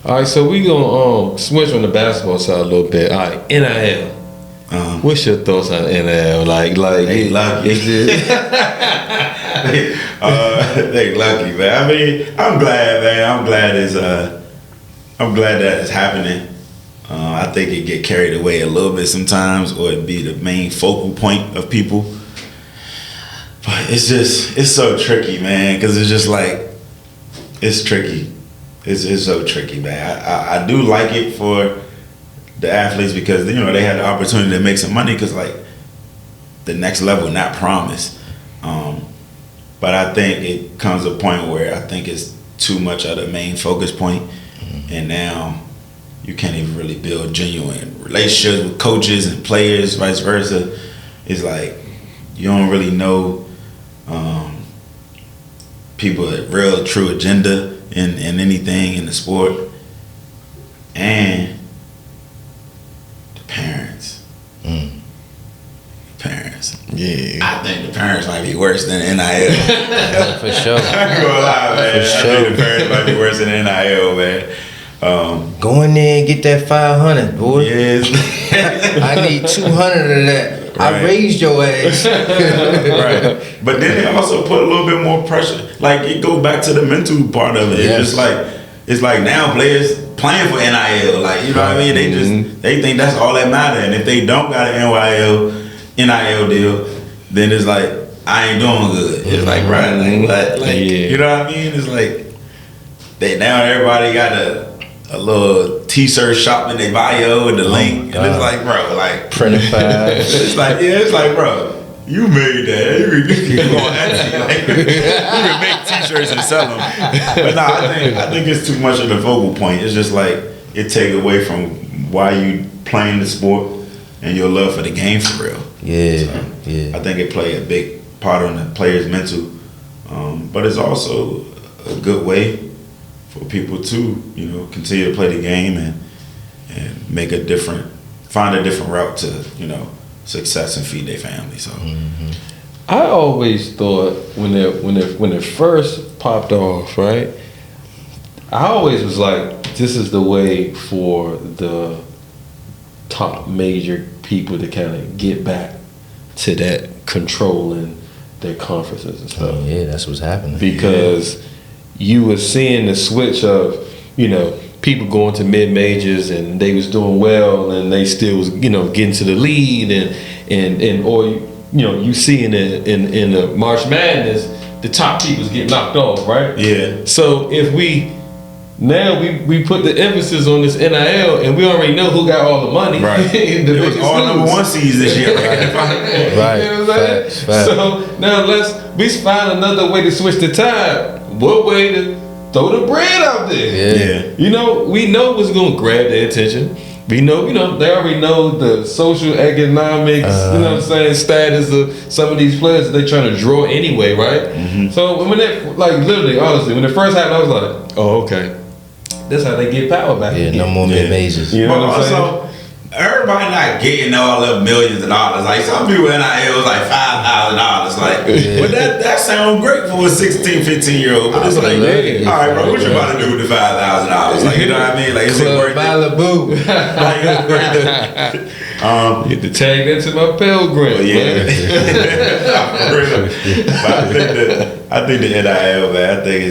All right, so we gonna switch on the basketball side a little bit. All right, NIL. What's your thoughts on NIL? Like they lucky. They lucky, man. I mean, I'm glad, man. I'm glad that it's happening. I think it get carried away a little bit sometimes, or it be the main focal point of people. But it's so tricky, man, because it's just like, it's tricky. It's so tricky, man. I do like it for the athletes because, you know, they had the opportunity to make some money because, like, the next level not promised. But I think it comes a point where I think it's too much of the main focus point, and now you can't even really build genuine relationships with coaches and players, vice versa. It's like you don't really know people's real, true agenda in anything in the sport. And the parents. Parents. Yeah. I think the parents might be worse than NIL. Yeah, for sure. I ain't gonna lie, man. For sure. I think the parents might be worse than NIL, man. Go in there and get that 500, boy. Yes. I need 200 of that. Right. I raised your ass. Right. But then they also put a little bit more pressure. Like, it goes back to the mental part of it. Yes. It's like now players playing for NIL. Like, you know what I mean? They think that's all that matter. And if they don't got an NIL deal, then it's like, I ain't doing good. It's like, right, you know what I mean? It's like now everybody got a little t-shirt shop in their bio and the link, and it's like, bro, like printed fives. it's like, bro, you made that. You can go on Etsy, like, you can make t-shirts and sell them. But nah, I think it's too much of the focal point. It's just like it take away from why you playing the sport and your love for the game for real. Yeah, so, yeah. I think it play a big part on the player's mental, but it's also a good way for people to, you know, continue to play the game and make find a different route to, you know, success and feed their family. So I always thought when it first popped off, right? I always was like, this is the way for the top major people to kind of get back to that controlling their conferences and stuff. Yeah, that's what's happening. Because you were seeing the switch of, you know, people going to mid majors and they was doing well and they still was, you know, getting to the lead and or you know, you see in the March Madness the top people's getting knocked off, right? yeah. So if we put the emphasis on this NIL and we already know who got all the money. Right. It was all number one seeds this year. Right. You know what I'm saying? Facts. So now we find another way to switch the tide. What way to throw the bread out there? Yeah. You know, we know what's gonna grab their attention. We know, you know, they already know the social economics, you know what I'm saying, status of some of these players that they trying to draw anyway, right? So when that, like, literally, honestly, when it first happened, I was like, oh, okay. That's how they get power back. Yeah, again. no more mid majors. You know But what I'm saying? also, everybody not getting all the millions of dollars. Like some people NIL was like $5,000. Like, but that sounds great for a 16, 15-year-old. But it's like, all right, bro, what you about to do with the $5,000? Like, you know what I mean? Like, is it worth it? Malibu. Get the tag into my pilgrim. Yeah. But I think the NIL, man, I think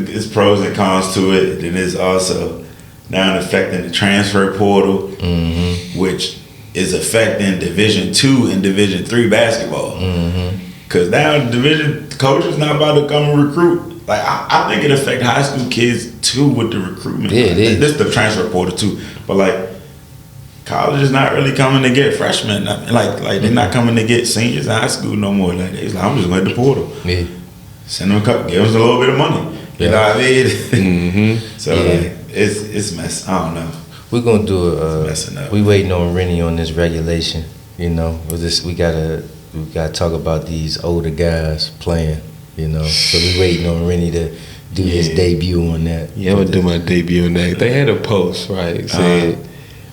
it's pros and cons to it. And it's also now affecting the transfer portal, which is affecting Division II and Division III basketball. Because now Division coaches not about to come and recruit. Like I think it affects high school kids too with the recruitment. Yeah, it is. This is the transfer portal too. But like college is not really coming to get freshmen. Like they're not coming to get seniors in high school no more. Like it's like I'm just going to the portal. Yeah. Send them a couple, give us a little bit of money. You know what I mean? So like, it's mess. I don't know. We're gonna do messing up. we waiting on Rennie on this regulation. You know, we gotta talk about these older guys playing. You know, so we waiting on Rennie to do his debut on that. Yeah, I'm gonna do my debut on that. They had a post, right? It said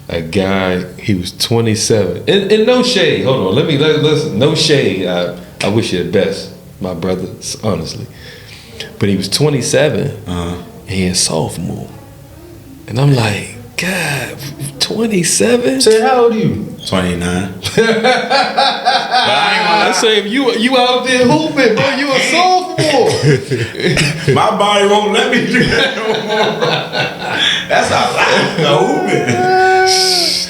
a guy, he was 27. And no shade. Hold on, listen. No shade. I wish you the best, my brother, honestly. But he was 27 and he a sophomore. And I'm like, God, 27? Say, how old are you? 29. I say, if you out there hooping, bro, you a sophomore. My body won't let me do that no more, bro. That's a lot of hooping.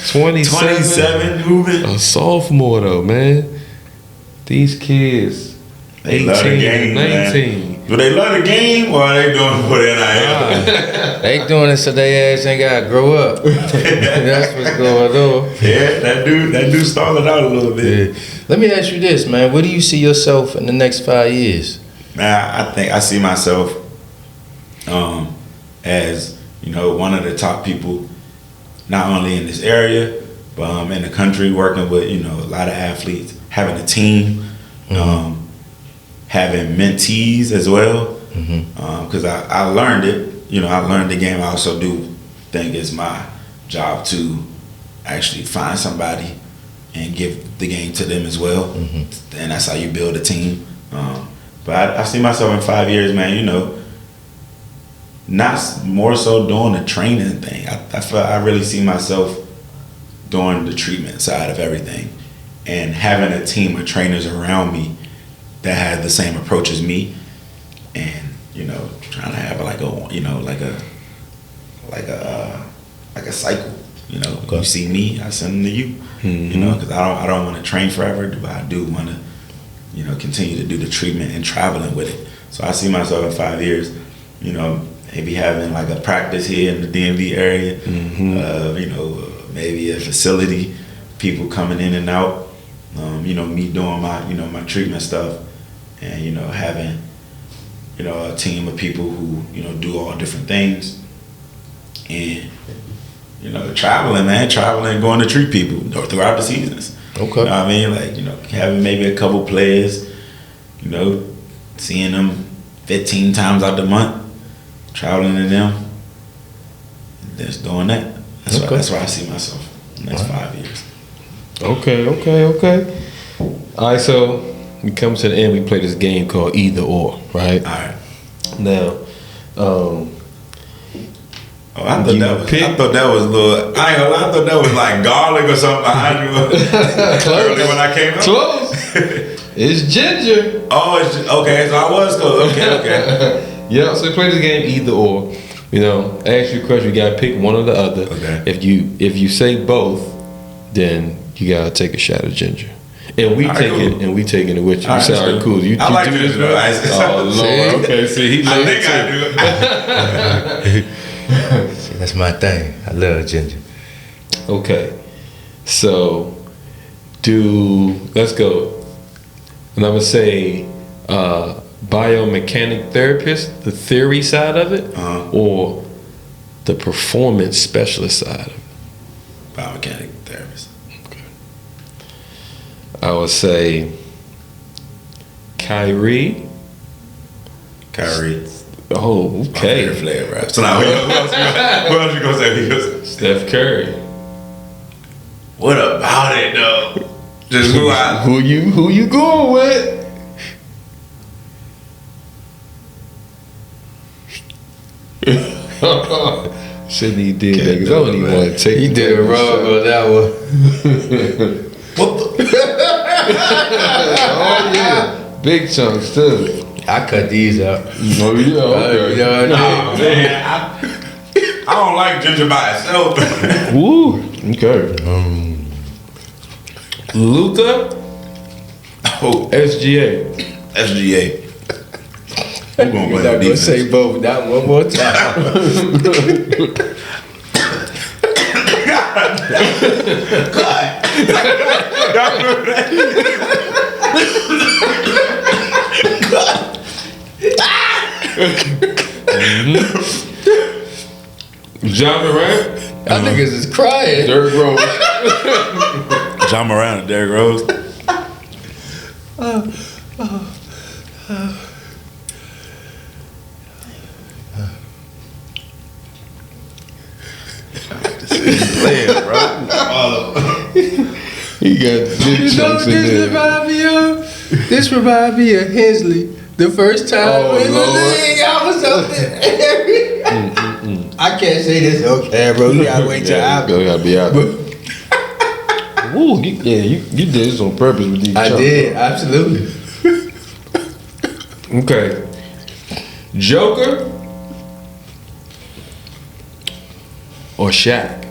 27 hooping. A sophomore though, man. These kids, They 18 love the game, 19. Man. Do they love the game or are they doing it for the NIL? They doing it so they ass ain't gotta grow up. That's what's going on. Yeah, that dude started out a little bit. Yeah. Let me ask you this, man. Where do you see yourself in the next 5 years? Man, I think I see myself as, you know, one of the top people, not only in this area, but in the country, working with, you know, a lot of athletes, having a team, having mentees as well. Because I learned it, you know, I learned the game. I also do think it's my job to actually find somebody and give the game to them as well. And that's how you build a team. But I see myself in 5 years, man, you know, not more so doing the training thing. I really see myself doing the treatment side of everything and having a team of trainers around me that have the same approach as me, and you know, trying to have like a cycle. You know, you see me, I send them to you. You know, because I don't want to train forever, but I do want to, you know, continue to do the treatment and traveling with it. So I see myself in 5 years, you know, maybe having like a practice here in the DMV area, you know, maybe a facility, people coming in and out, you know, me doing my, you know, my treatment stuff, and, you know, having, you know, a team of people who, you know, do all different things, and, you know, traveling, going to treat people throughout the seasons. Okay. You know what I mean? Like, you know, having maybe a couple players, you know, seeing them 15 times out the month, traveling to them, just doing that. That's where I see myself in the next 5 years. Okay. All right, so we come to the end. We play this game called Either Or, right? All right. Now, I thought that was a little. I ain't gonna lie, I thought that was like garlic or something behind you. Early when I came up. Close. It's ginger. Oh, okay. So I was close. Okay. Yeah. So we play this game Either Or. You know, I ask you a question. You gotta pick one or the other. Okay. If you say both, then you gotta take a shot of ginger. And we taking it with you. You say, all right, cool. You like do this, ginger, right? Oh Lord. Okay. See, he I loves think it I too. do. See, that's my thing. I love ginger. Okay. So let's go. And I'm gonna say biomechanic therapist, the theory side of it, or the performance specialist side of it. Biomechanic therapist. Okay. I would say Kyrie. Oh, okay. My favorite player, right? So now, who else you gonna say? Steph Curry. What about it though? Just who I Who you going with? Shouldn't he did that? Cause I don't even want to take. He did it wrong on that one. what the Oh yeah, big chunks too. I cut these out. Oh yeah, okay. Nah, man, I don't like ginger by itself. Woo. Okay. Luca. Oh, SGA. SGA. I'm gonna You're play not gonna say both. That one more time. John Morant. Y'all niggas is crying. Derrick Rose. John Morant and Derrick Rose. Playing, bro. He got big You know chunks what in this there. remind me of? This remind me of Hensley. The first time Oh, in the Lord. league, I was up there. I can't say this. Okay, bro. You gotta wait till Yeah, after. you gotta be out. Woo, you did this on purpose with these I chunks. did, absolutely. Okay. Joker or Shaq?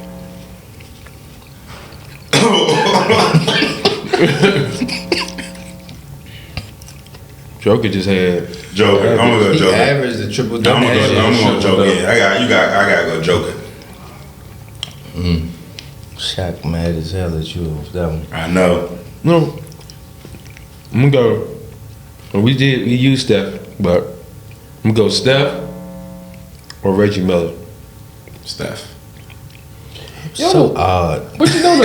Joker just had Joker. I'm gonna go He Joker. averaged the triple I'm double. gonna go Joker. Yeah, I gotta go Joker. Shaq mad as hell at you with that one. I know. no. I'm gonna go. We used Steph, but I'm gonna go Steph or Reggie Miller. Steph. So odd. But you know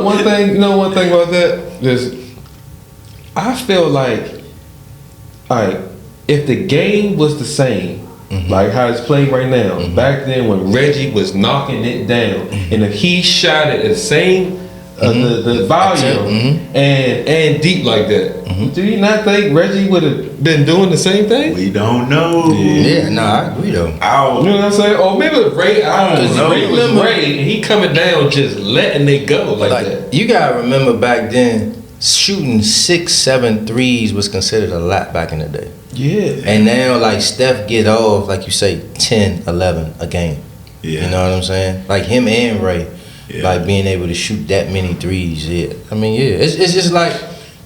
the one thing about that is I feel like if the game was the same, like how it's played right now, back then when Reggie was knocking it down, and if he shot it at the same the volume and deep like that, do you not think Reggie would have been doing the same thing? We don't know. Yeah, no, I agree though. You know what I'm saying? Or maybe Ray, I don't know. Ray was Remember- Ray, and he coming down just letting it go like that. You gotta remember back then, shooting 6, 7 threes was considered a lot back in the day. Yeah. And now, like, Steph get off, like you say, 10, 11 a game. Yeah. You know what I'm saying? Like him and Ray, Yeah. like being able to shoot that many threes. Yeah, I mean, yeah, it's just like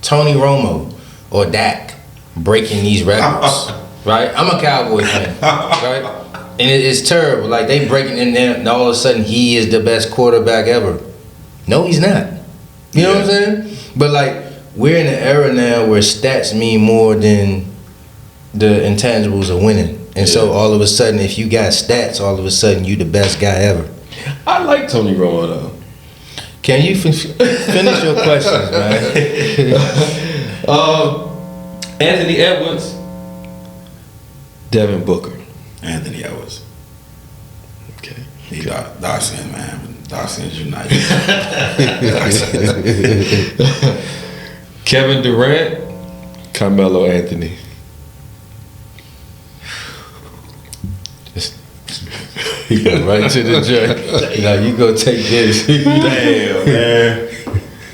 Tony Romo or Dak breaking these records, right? I'm a Cowboy fan, right? And it's terrible. Like they breaking in there, and all of a sudden he is the best quarterback ever. No, he's not. You know what I'm saying? But like we're in an era now where stats mean more than the intangibles of winning. And so all of a sudden, if you got stats, all of a sudden you the best guy ever. I like Tony Romo though. Can you finish your questions, man? Anthony Edwards, Devin Booker. Anthony Edwards. Okay. He Dawson, man. Dawson's United. Kevin Durant, Carmelo Anthony. He go right to the joint. Now you go take this. Damn, man.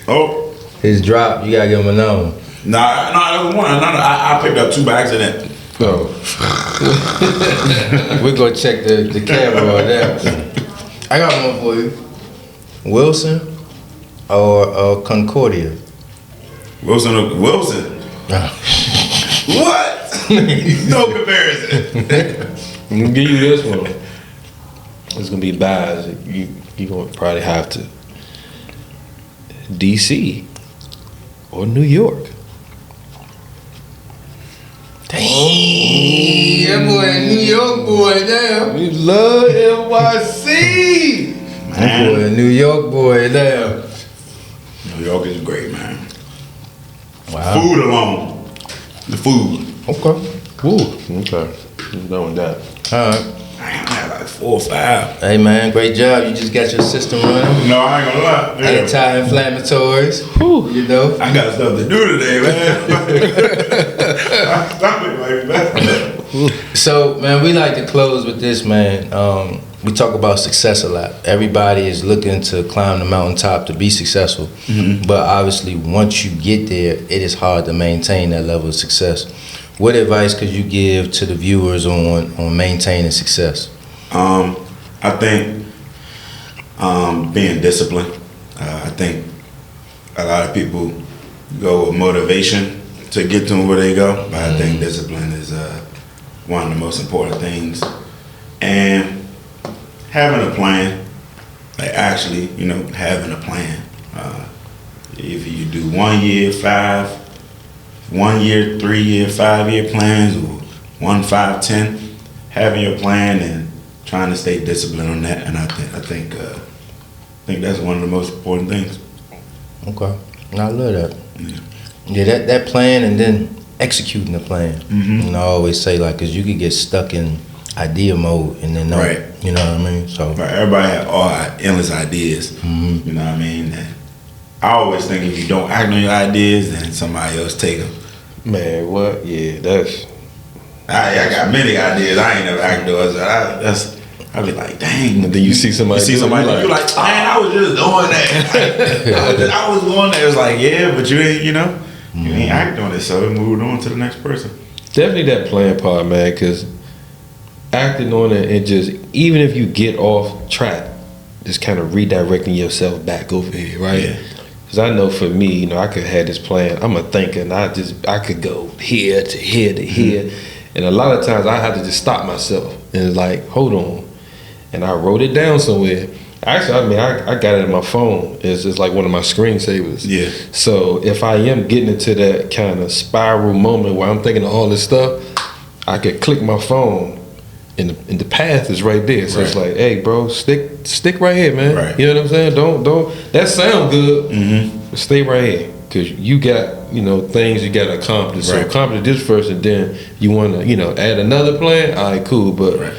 Oh. His drop, you gotta give him a number. Nah, that was one. I picked up 2 by accident. Oh. We're gonna check the camera on that. I got one for you. Wilson or Concordia? Wilson. What? No comparison. I'm gonna give you this one. It's gonna be bad. You gonna probably have to. DC or New York. Dang, that boy a New York boy now. We love NYC. That boy a New York boy now. New York is great, man. Wow. Food alone. The food. Okay. Woo. Okay. I'm done with that. All right. I have a like 4 or 5. Hey man, great job. You just got your system running. No, I ain't gonna lie. Yeah. Anti-inflammatories. You know. I got stuff to do today, man. I stop it like that. So man, we like to close with this, man. We talk about success a lot. Everybody is looking to climb the mountaintop to be successful. But obviously, once you get there, it is hard to maintain that level of success. What advice could you give to the viewers on maintaining success? I think being disciplined. I think a lot of people go with motivation to get to where they go, but I think discipline is one of the most important things. And having a plan, like actually, having a plan. If you do 1 year, 1 year, 3 year, 5 year plans, or 1, 5, 10, having your plan and trying to stay disciplined on that, and I think that's one of the most important things. Okay, I love that. Yeah, that plan and then executing the plan. And I always say cause you could get stuck in idea mode and then you know what I mean. So everybody have endless ideas. You know what I mean. And I always think if you don't act on your ideas, then somebody else take them. Man, what? Yeah, that's. I got many ideas. I ain't never acted on. I be like, dang. And then you see somebody. You like, man, I was just doing that. I was going there. It's like, yeah, but you ain't, you ain't acting on it. So we moved on to the next person. Definitely that plan part, man, because acting on it and just, even if you get off track, just kind of redirecting yourself back over here, right? Yeah. Because I know for me, I could have this plan. I'm a thinker, and I could go here to here to here. And a lot of times I have to just stop myself and like, hold on. And I wrote it down somewhere. Actually, I got it in my phone. It's just like one of my screensavers. Yeah. So if I am getting into that kind of spiral moment where I'm thinking of all this stuff, I could click my phone and the path is right there. So it's like, hey bro, stick right here, man. Right. You know what I'm saying? Don't that sound good. But stay right here. Cause you got, things you gotta accomplish. So accomplish this first and then you wanna, add another plan, all right, cool. But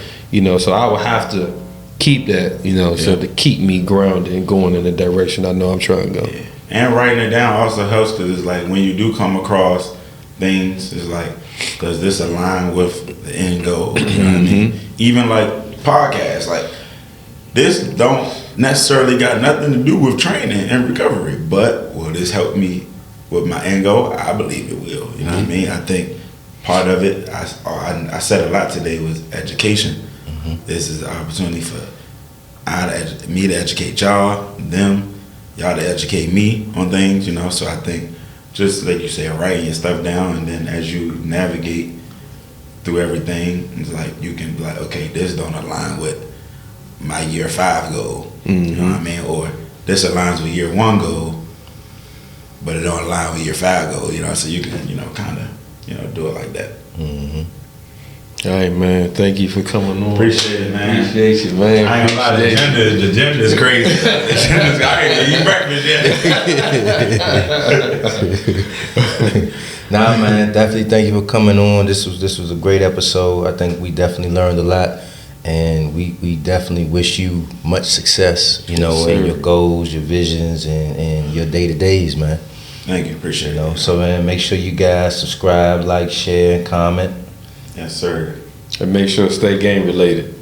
so I would have to keep that, so to keep me grounded and going in the direction I know I'm trying to go. Yeah. And writing it down also helps because it's like when you do come across things, it's like, does this align with the end goal? You know what I mean? Even like podcasts, like this don't necessarily got nothing to do with training and recovery, but will this help me with my end goal? I believe it will. You know what I mean? I think part of it, I said a lot today, was education. This is an opportunity for me to educate y'all, them, y'all to educate me on things, So I think just like you said, writing your stuff down, and then as you navigate through everything, it's like you can be like, okay, this don't align with my year 5 goal. You know what I mean? Or this aligns with year 1 goal, but it don't align with year 5 goal, so you can, kind of, do it like that. All right, man. Thank you for coming on. Appreciate it, man. Appreciate you, man. I ain't gonna lie, the agenda is crazy. I ain't eat breakfast yet. Nah, man, definitely thank you for coming on. This was a great episode. I think we definitely learned a lot, and we definitely wish you much success, in your goals, your visions, and your day-to-days, man. Thank you, appreciate it. So, man, make sure you guys subscribe, like, share, and comment. Yes, sir. And make sure to stay game related.